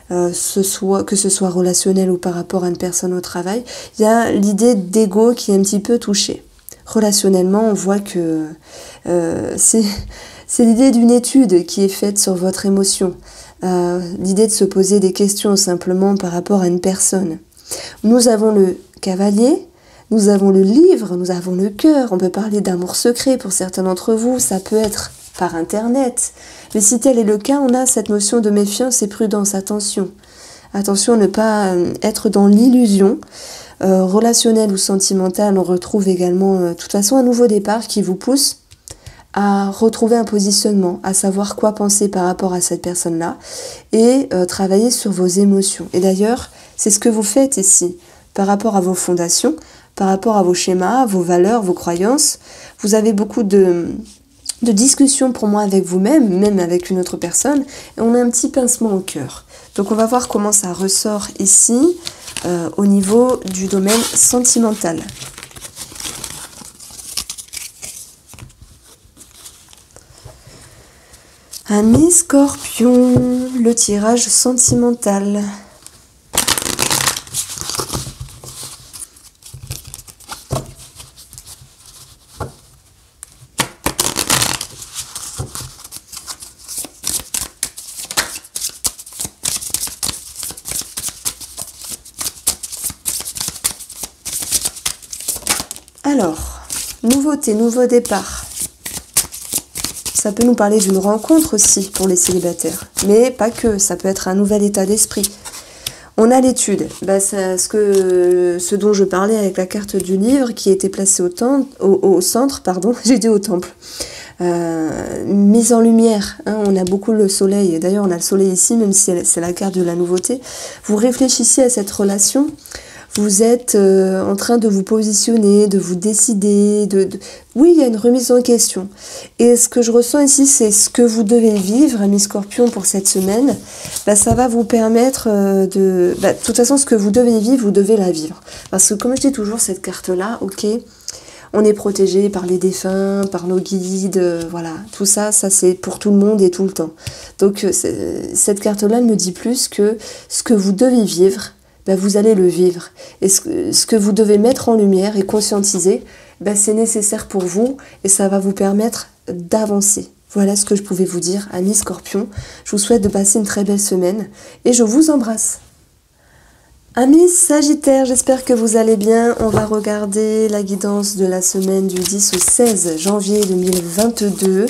[SPEAKER 1] que ce soit relationnel ou par rapport à une personne au travail. Il y a l'idée d'ego qui est un petit peu touchée. Relationnellement, on voit que c'est l'idée d'une étude qui est faite sur votre émotion. L'idée de se poser des questions simplement par rapport à une personne. Nous avons le cavalier, nous avons le livre, nous avons le cœur. On peut parler d'amour secret pour certains d'entre vous, ça peut être par internet. Mais si tel est le cas, on a cette notion de méfiance et prudence. Attention, attention à ne pas être dans l'illusion. Relationnelle ou sentimentale, on retrouve également de toute façon un nouveau départ qui vous pousse à retrouver un positionnement, à savoir quoi penser par rapport à cette personne-là et travailler sur vos émotions. Et d'ailleurs, c'est ce que vous faites ici par rapport à vos fondations, par rapport à vos schémas, vos valeurs, vos croyances. Vous avez beaucoup de discussions pour moi avec vous-même, même avec une autre personne, et on a un petit pincement au cœur. Donc on va voir comment ça ressort ici au niveau du domaine sentimental. Amis Scorpion, le tirage sentimental. Alors, nouveauté, nouveau départ. Ça peut nous parler d'une rencontre aussi pour les célibataires, mais pas que, ça peut être un nouvel état d'esprit. On a l'étude, ce dont je parlais avec la carte du livre qui était placée au centre, j'ai dit au temple. Mise en lumière, hein, on a beaucoup le soleil, d'ailleurs on a le soleil ici, même si c'est la carte de la nouveauté. Vous réfléchissez à cette relation. Vous êtes en train de vous positionner, de vous décider, Oui, il y a une remise en question. Et ce que je ressens ici, c'est ce que vous devez vivre, amis Scorpion, pour cette semaine. Ça va vous permettre de toute façon, ce que vous devez vivre, vous devez la vivre. Parce que comme je dis toujours, cette carte-là, ok, on est protégé par les défunts, par nos guides, voilà. Tout ça, c'est pour tout le monde et tout le temps. Donc, cette carte-là ne me dit plus que ce que vous devez vivre, vous allez le vivre. Et ce que vous devez mettre en lumière et conscientiser, c'est nécessaire pour vous et ça va vous permettre d'avancer. Voilà ce que je pouvais vous dire, amis Scorpion. Je vous souhaite de passer une très belle semaine et je vous embrasse. Amis Sagittaire, j'espère que vous allez bien. On va regarder la guidance de la semaine du 10 au 16 janvier 2022.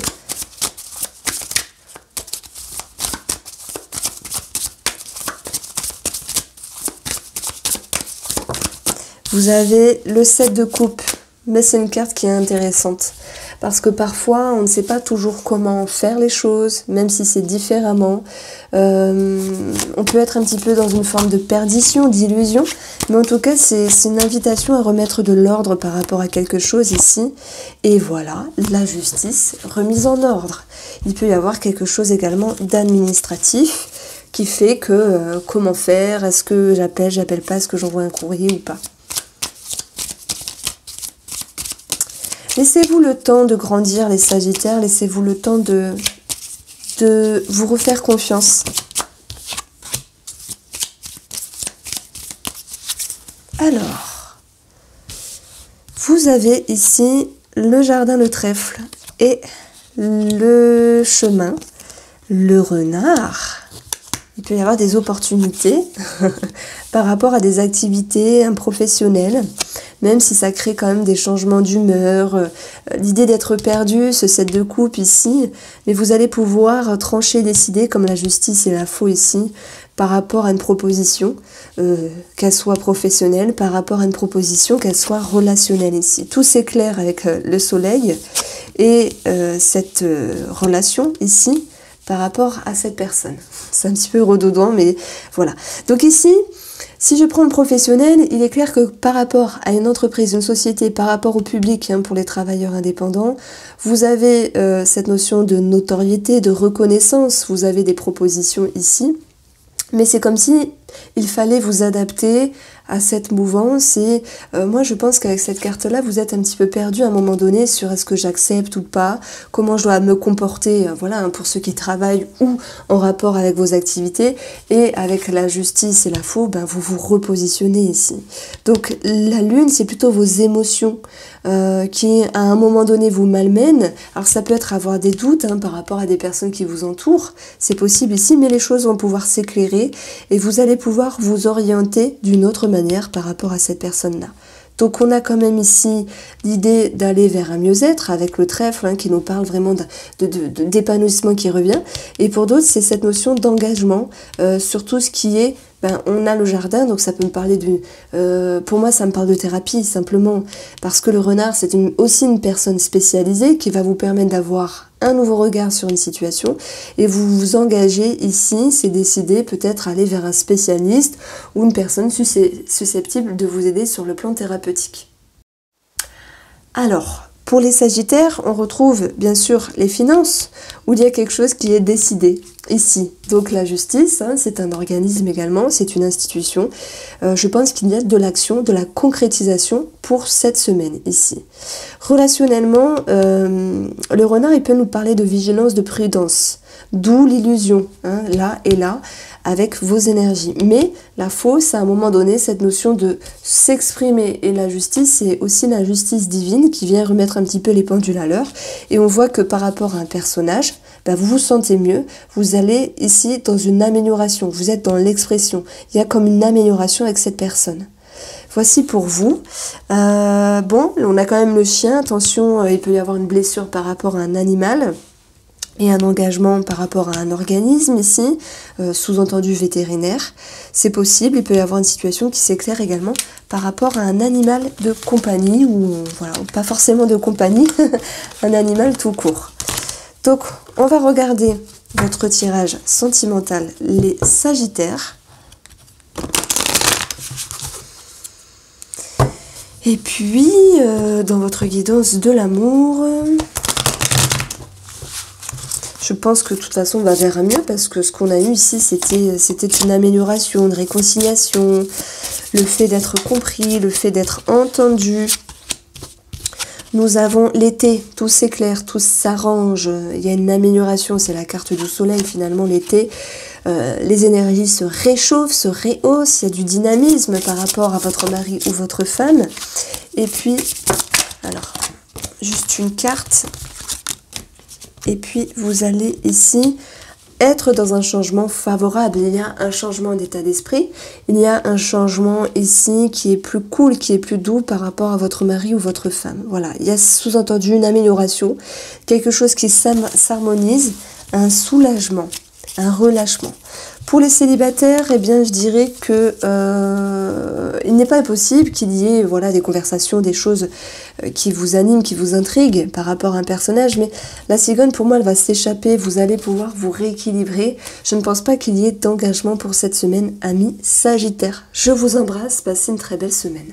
[SPEAKER 1] Vous avez le 7 de coupe, mais c'est une carte qui est intéressante. Parce que parfois, on ne sait pas toujours comment faire les choses, même si c'est différemment. On peut être un petit peu dans une forme de perdition, d'illusion. Mais en tout cas, c'est une invitation à remettre de l'ordre par rapport à quelque chose ici. Et voilà, la justice remise en ordre. Il peut y avoir quelque chose également d'administratif qui fait que comment faire, est-ce que j'appelle pas, est-ce que j'envoie un courrier ou pas. Laissez-vous le temps de grandir, les Sagittaires. Laissez-vous le temps de vous refaire confiance. Alors, vous avez ici le jardin, le trèfle et le chemin, le renard. Il peut y avoir des opportunités par rapport à des activités professionnelles. Même si ça crée quand même des changements d'humeur, l'idée d'être perdu, ce 7 de coupe ici, mais vous allez pouvoir trancher, décider, comme la justice et la faux ici, par rapport à une proposition, qu'elle soit professionnelle, par rapport à une proposition, qu'elle soit relationnelle ici. Tout s'éclaire avec le soleil et cette relation ici, par rapport à cette personne. C'est un petit peu redondant, mais voilà. Donc ici, si je prends le professionnel, il est clair que par rapport à une entreprise, une société, par rapport au public, pour les travailleurs indépendants, vous avez cette notion de notoriété, de reconnaissance, vous avez des propositions ici, mais c'est comme si il fallait vous adapter à cette mouvance et moi je pense qu'avec cette carte-là, vous êtes un petit peu perdu à un moment donné sur est-ce que j'accepte ou pas, comment je dois me comporter, voilà, pour ceux qui travaillent ou en rapport avec vos activités et avec la justice et la faux, vous vous repositionnez ici. Donc la lune, c'est plutôt vos émotions qui à un moment donné vous malmènent. Alors ça peut être avoir des doutes par rapport à des personnes qui vous entourent, c'est possible ici, mais les choses vont pouvoir s'éclairer et vous allez pouvoir vous orienter d'une autre manière par rapport à cette personne-là. Donc on a quand même ici l'idée d'aller vers un mieux-être avec le trèfle qui nous parle vraiment d'épanouissement qui revient. Et pour d'autres, c'est cette notion d'engagement sur tout ce qui est, on a le jardin, donc ça peut me parler pour moi, ça me parle de thérapie simplement parce que le renard, c'est aussi une personne spécialisée qui va vous permettre d'avoir un nouveau regard sur une situation et vous vous engagez ici, c'est décider peut-être aller vers un spécialiste ou une personne susceptible de vous aider sur le plan thérapeutique. Alors, pour les Sagittaires, on retrouve bien sûr les finances, où il y a quelque chose qui est décidé ici. Donc la justice, c'est un organisme également, c'est une institution. Je pense qu'il y a de l'action, de la concrétisation pour cette semaine ici. Relationnellement, le renard, il peut nous parler de vigilance, de prudence, d'où l'illusion, là et là, avec vos énergies. Mais la fausse, à un moment donné, cette notion de s'exprimer. Et la justice, c'est aussi la justice divine qui vient remettre un petit peu les pendules à l'heure. Et on voit que par rapport à un personnage, vous vous sentez mieux. Vous allez ici dans une amélioration. Vous êtes dans l'expression. Il y a comme une amélioration avec cette personne. Voici pour vous. Bon, on a quand même le chien. Attention, il peut y avoir une blessure par rapport à un animal. Et un engagement par rapport à un organisme ici, sous-entendu vétérinaire, c'est possible. Il peut y avoir une situation qui s'éclaire également par rapport à un animal de compagnie, ou voilà, pas forcément de compagnie, un animal tout court. Donc, on va regarder votre tirage sentimental, les Sagittaires. Et puis, dans votre guidance de l'amour... Je pense que de toute façon on va vers un mieux parce que ce qu'on a eu ici c'était une amélioration, une réconciliation, le fait d'être compris, le fait d'être entendu. Nous avons l'été, tout s'éclaire, tout s'arrange, il y a une amélioration, c'est la carte du soleil finalement l'été. Les énergies se réchauffent, se rehaussent, il y a du dynamisme par rapport à votre mari ou votre femme. Et puis, alors, juste une carte. Et puis, vous allez ici être dans un changement favorable. Il y a un changement d'état d'esprit, il y a un changement ici qui est plus cool, qui est plus doux par rapport à votre mari ou votre femme. Voilà, il y a sous-entendu une amélioration, quelque chose qui s'harmonise, un soulagement, un relâchement. Pour les célibataires, eh bien, je dirais que il n'est pas impossible qu'il y ait voilà, des conversations, des choses qui vous animent, qui vous intriguent par rapport à un personnage. Mais la cigogne, pour moi, elle va s'échapper. Vous allez pouvoir vous rééquilibrer. Je ne pense pas qu'il y ait d'engagement pour cette semaine, amis Sagittaires. Je vous embrasse. Passez une très belle semaine.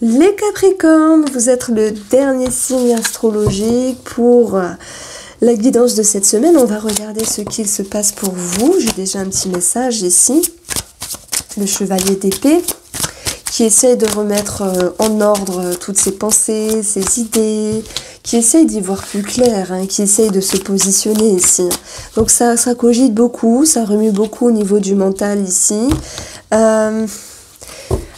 [SPEAKER 1] Les Capricornes, vous êtes le dernier signe astrologique pour la guidance de cette semaine. On va regarder ce qu'il se passe pour vous. J'ai déjà un petit message ici. Le chevalier d'épée qui essaye de remettre en ordre toutes ses pensées, ses idées, qui essaye d'y voir plus clair, hein, qui essaye de se positionner ici. Donc ça cogite beaucoup, ça remue beaucoup au niveau du mental ici.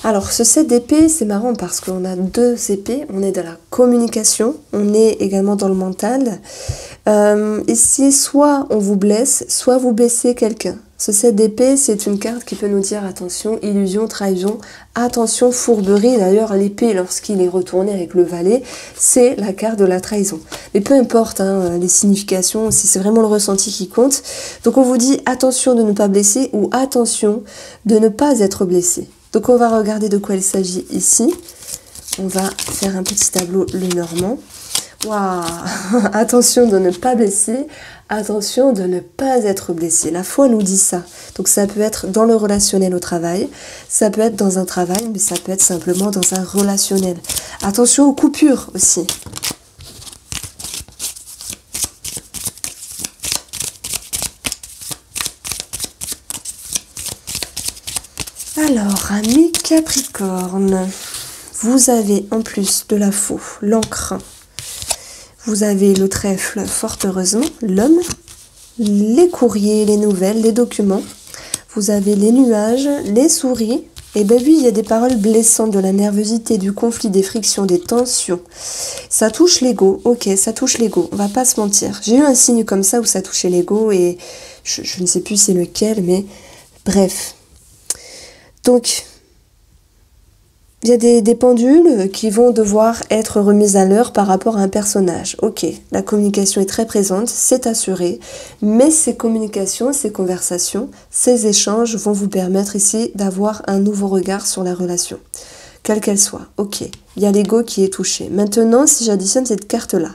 [SPEAKER 1] Alors, ce 7 d'épée, c'est marrant parce qu'on a 2 épées. On est dans la communication, on est également dans le mental. Ici, soit on vous blesse, soit vous blessez quelqu'un. Ce 7 d'épée, c'est une carte qui peut nous dire attention, illusion, trahison, attention, fourberie. D'ailleurs, l'épée, lorsqu'il est retourné avec le valet, c'est la carte de la trahison. Mais peu importe hein, les significations, si c'est vraiment le ressenti qui compte. Donc, on vous dit attention de ne pas blesser ou attention de ne pas être blessé. Donc, on va regarder de quoi il s'agit ici. On va faire un petit tableau le normand. Waouh. Attention de ne pas blesser, attention de ne pas être blessé. La foi nous dit ça. Donc ça peut être dans le relationnel au travail, ça peut être dans un travail, mais ça peut être simplement dans un relationnel. Attention aux coupures aussi. Alors, amis Capricorne, vous avez en plus de la faux, l'encre. Vous avez le trèfle, fort heureusement, l'homme, les courriers, les nouvelles, les documents. Vous avez les nuages, les souris. Et ben oui, il y a des paroles blessantes, de la nervosité, du conflit, des frictions, des tensions. Ça touche l'ego, ok, ça touche l'ego, on va pas se mentir. J'ai eu un signe comme ça où ça touchait l'ego et je ne sais plus c'est lequel, mais bref. Donc, il y a des pendules qui vont devoir être remises à l'heure par rapport à un personnage. Ok, la communication est très présente, c'est assuré, mais ces communications, ces conversations, ces échanges vont vous permettre ici d'avoir un nouveau regard sur la relation, quelle qu'elle soit. Ok, il y a l'ego qui est touché. Maintenant, si j'additionne cette carte-là,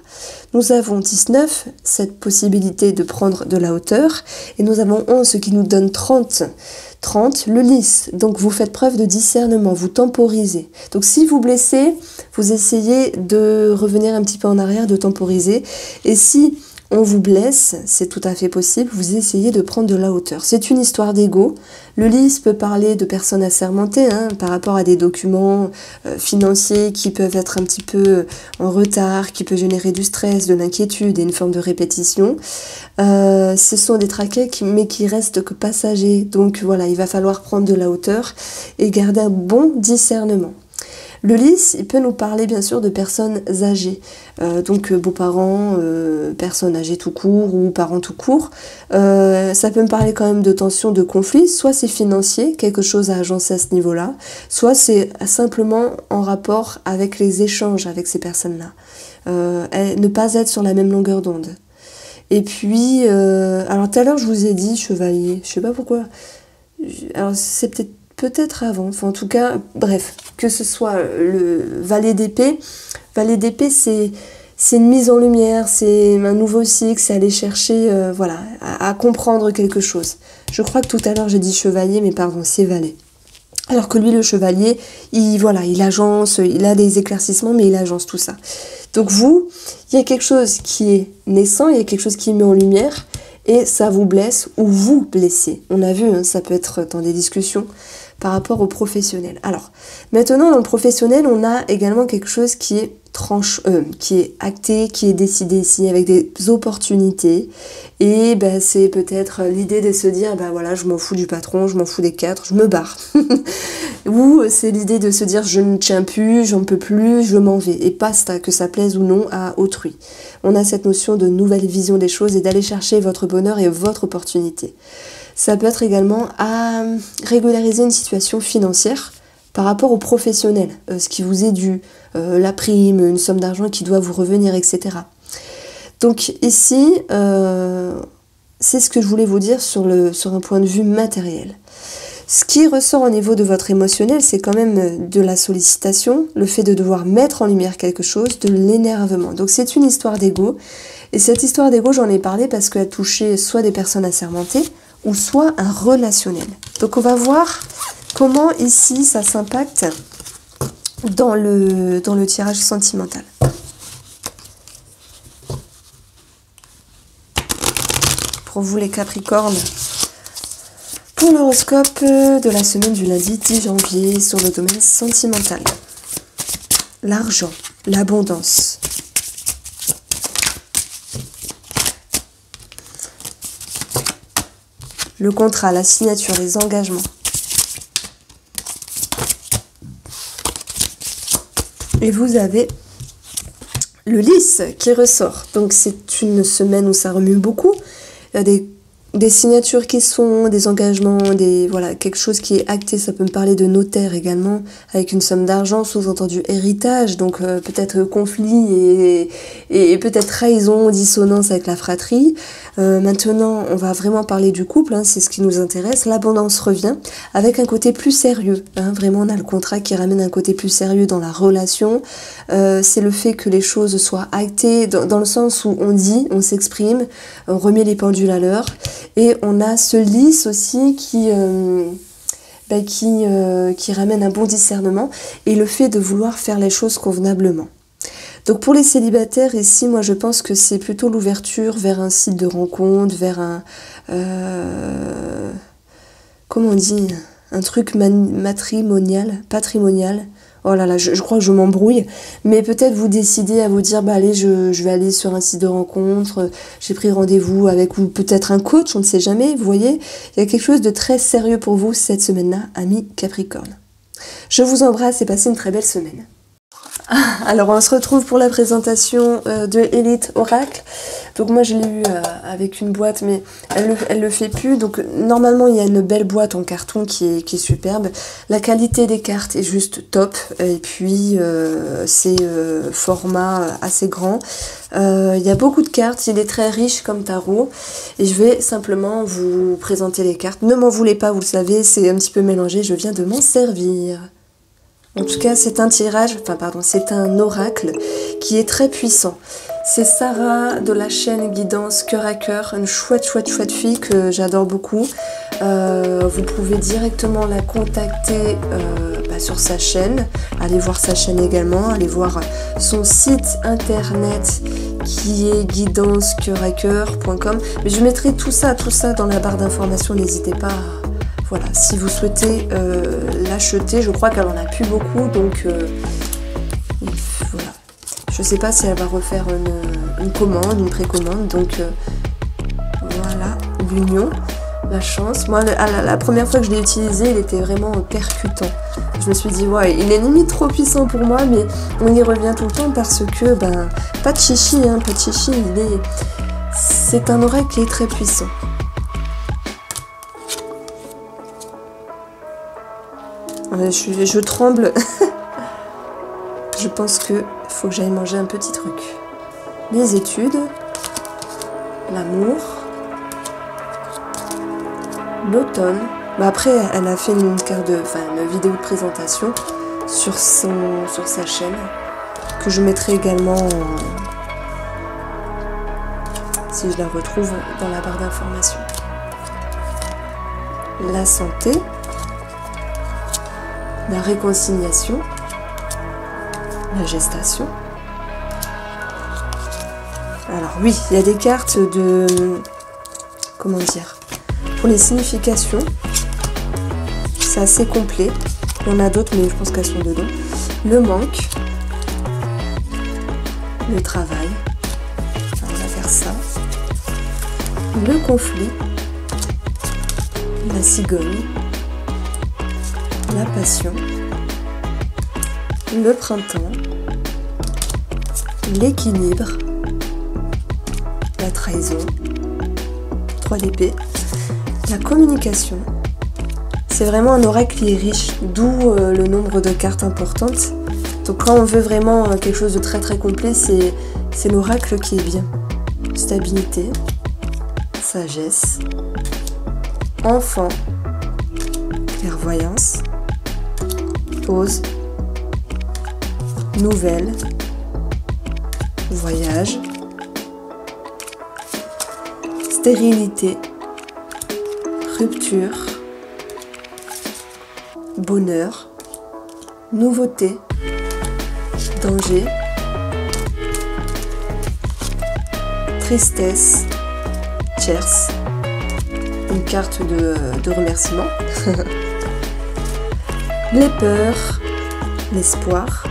[SPEAKER 1] nous avons 19, cette possibilité de prendre de la hauteur, et nous avons 11, ce qui nous donne 30. 30, le lys. Donc, vous faites preuve de discernement, vous temporisez. Donc, si vous blessez, vous essayez de revenir un petit peu en arrière, de temporiser. Et si on vous blesse, c'est tout à fait possible, vous essayez de prendre de la hauteur. C'est une histoire d'ego. Le lys peut parler de personnes assermentées hein, par rapport à des documents financiers qui peuvent être un petit peu en retard, qui peut générer du stress, de l'inquiétude et une forme de répétition. Ce sont des traquets mais qui restent que passagers. Donc voilà, il va falloir prendre de la hauteur et garder un bon discernement. Le lys, il peut nous parler bien sûr de personnes âgées, donc beaux-parents, personnes âgées tout court ou parents tout court. Ça peut me parler quand même de tensions, de conflits, soit c'est financier, quelque chose à agencer à ce niveau-là, soit c'est simplement en rapport avec les échanges avec ces personnes-là. Ne pas être sur la même longueur d'onde. Et puis, alors tout à l'heure je vous ai dit chevalier, je sais pas pourquoi, alors c'est peut-être avant, enfin en tout cas, bref, que ce soit le valet d'épée c'est une mise en lumière, c'est un nouveau cycle, c'est aller chercher, voilà, à comprendre quelque chose. Je crois que tout à l'heure j'ai dit chevalier, mais pardon, c'est valet. Alors que lui, le chevalier, il agence, il a des éclaircissements, mais il agence tout ça. Donc vous, il y a quelque chose qui est naissant, il y a quelque chose qui met en lumière, et ça vous blesse ou vous blessez. On a vu, hein, ça peut être dans des discussions par rapport au professionnel. Alors, maintenant, dans le professionnel, on a également quelque chose qui est qui est acté, qui est décidé ici avec des opportunités. Et ben, c'est peut-être l'idée de se dire, ben voilà, je m'en fous du patron, je m'en fous des quatre, je me barre. Ou c'est l'idée de se dire, je ne tiens plus, j'en peux plus, je m'en vais. Et basta, que ça plaise ou non à autrui. On a cette notion de nouvelle vision des choses et d'aller chercher votre bonheur et votre opportunité. Ça peut être également à régulariser une situation financière par rapport au professionnel, ce qui vous est dû, la prime, une somme d'argent qui doit vous revenir, etc. Donc ici, c'est ce que je voulais vous dire sur un point de vue matériel. Ce qui ressort au niveau de votre émotionnel, c'est quand même de la sollicitation, le fait de devoir mettre en lumière quelque chose, de l'énervement. Donc c'est une histoire d'ego. Et cette histoire d'ego, j'en ai parlé parce qu'elle touchait soit des personnes assermentées, ou soit un relationnel. Donc on va voir comment ici ça s'impacte dans le tirage sentimental. Pour vous les Capricornes, pour l'horoscope de la semaine du lundi 10 janvier sur le domaine sentimental. L'argent, l'abondance. Le contrat, la signature, les engagements. Et vous avez le lys qui ressort. Donc c'est une semaine où ça remue beaucoup. Il y a des signatures qui sont, des engagements, voilà, quelque chose qui est acté. Ça peut me parler de notaire également, avec une somme d'argent, sous-entendu héritage, donc peut-être conflit et peut-être trahison, dissonance avec la fratrie. Maintenant, on va vraiment parler du couple, hein, c'est ce qui nous intéresse. L'abondance revient avec un côté plus sérieux. Hein, vraiment, on a le contrat qui ramène un côté plus sérieux dans la relation. C'est le fait que les choses soient actées dans le sens où on dit, on s'exprime, on remet les pendules à l'heure. Et on a ce lys aussi qui ramène un bon discernement et le fait de vouloir faire les choses convenablement. Donc pour les célibataires ici, moi je pense que c'est plutôt l'ouverture vers un site de rencontre, vers un... comment on dit? Un truc patrimonial. Oh là là, je crois que je m'embrouille, mais peut-être vous décidez à vous dire, bah allez, je vais aller sur un site de rencontre, j'ai pris rendez-vous avec, ou peut-être un coach, on ne sait jamais, vous voyez, il y a quelque chose de très sérieux pour vous cette semaine-là, amis Capricorne. Je vous embrasse et passez une très belle semaine. Alors on se retrouve pour la présentation de Elite Oracle. Donc moi je l'ai eu avec une boîte, mais elle le fait plus. Donc normalement il y a une belle boîte en carton qui est superbe. La qualité des cartes est juste top. Et puis c'est format assez grand. Il y a beaucoup de cartes, il est très riche comme tarot. Et je vais simplement vous présenter les cartes. Ne m'en voulez pas, vous le savez, c'est un petit peu mélangé, je viens de m'en servir. En tout cas, c'est un c'est un oracle qui est très puissant. C'est Sarah de la chaîne Guidance Cœur à Cœur, une chouette fille que j'adore beaucoup. Vous pouvez directement la contacter sur sa chaîne. Allez voir sa chaîne également, allez voir son site internet qui est guidancecoeuracoeur.com. Mais je mettrai tout ça dans la barre d'informations, n'hésitez pas à... Voilà, si vous souhaitez l'acheter, je crois qu'elle en a plus beaucoup, donc voilà. Je ne sais pas si elle va refaire une commande, une précommande, donc voilà, l'union, la chance. Moi, la première fois que je l'ai utilisé, il était vraiment percutant. Je me suis dit, ouais, il est limite trop puissant pour moi, mais on y revient tout le temps parce que, pas de chichi, c'est un oracle qui est très puissant. Je tremble. Je pense que faut que j'aille manger un petit truc. Les études, l'amour, l'automne. Après, elle a fait une vidéo de présentation sur sa chaîne que je mettrai également si je la retrouve dans la barre d'informations. La santé. La réconciliation, la gestation. Alors oui, il y a des cartes de... Comment dire? Pour les significations, c'est assez complet. Il y en a d'autres, mais je pense qu'elles sont dedans. Le manque, le travail, enfin, on va faire ça, le conflit, la cigogne, la passion, le printemps, l'équilibre, la trahison, 3 d'épée, la communication. C'est vraiment un oracle qui est riche, d'où le nombre de cartes importantes. Donc quand on veut vraiment quelque chose de très très complet, c'est l'oracle qui est bien. Stabilité, sagesse, enfant, clairvoyance, pause, nouvelle, voyage, stérilité, rupture, bonheur, nouveauté, danger, tristesse, tierce, une carte de remerciement, les peurs, l'espoir,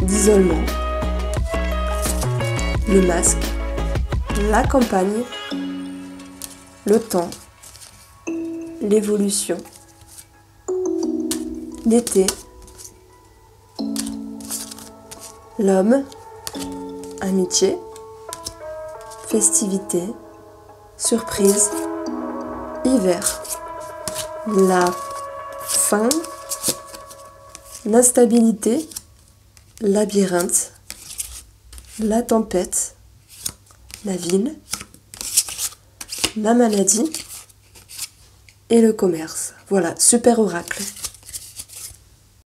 [SPEAKER 1] d'isolement, le masque, la campagne, le temps, l'évolution, l'été, l'homme, amitié, festivité, surprise, hiver, la fin, l'instabilité, labyrinthe, la tempête, la ville, la maladie et le commerce. Voilà, super oracle.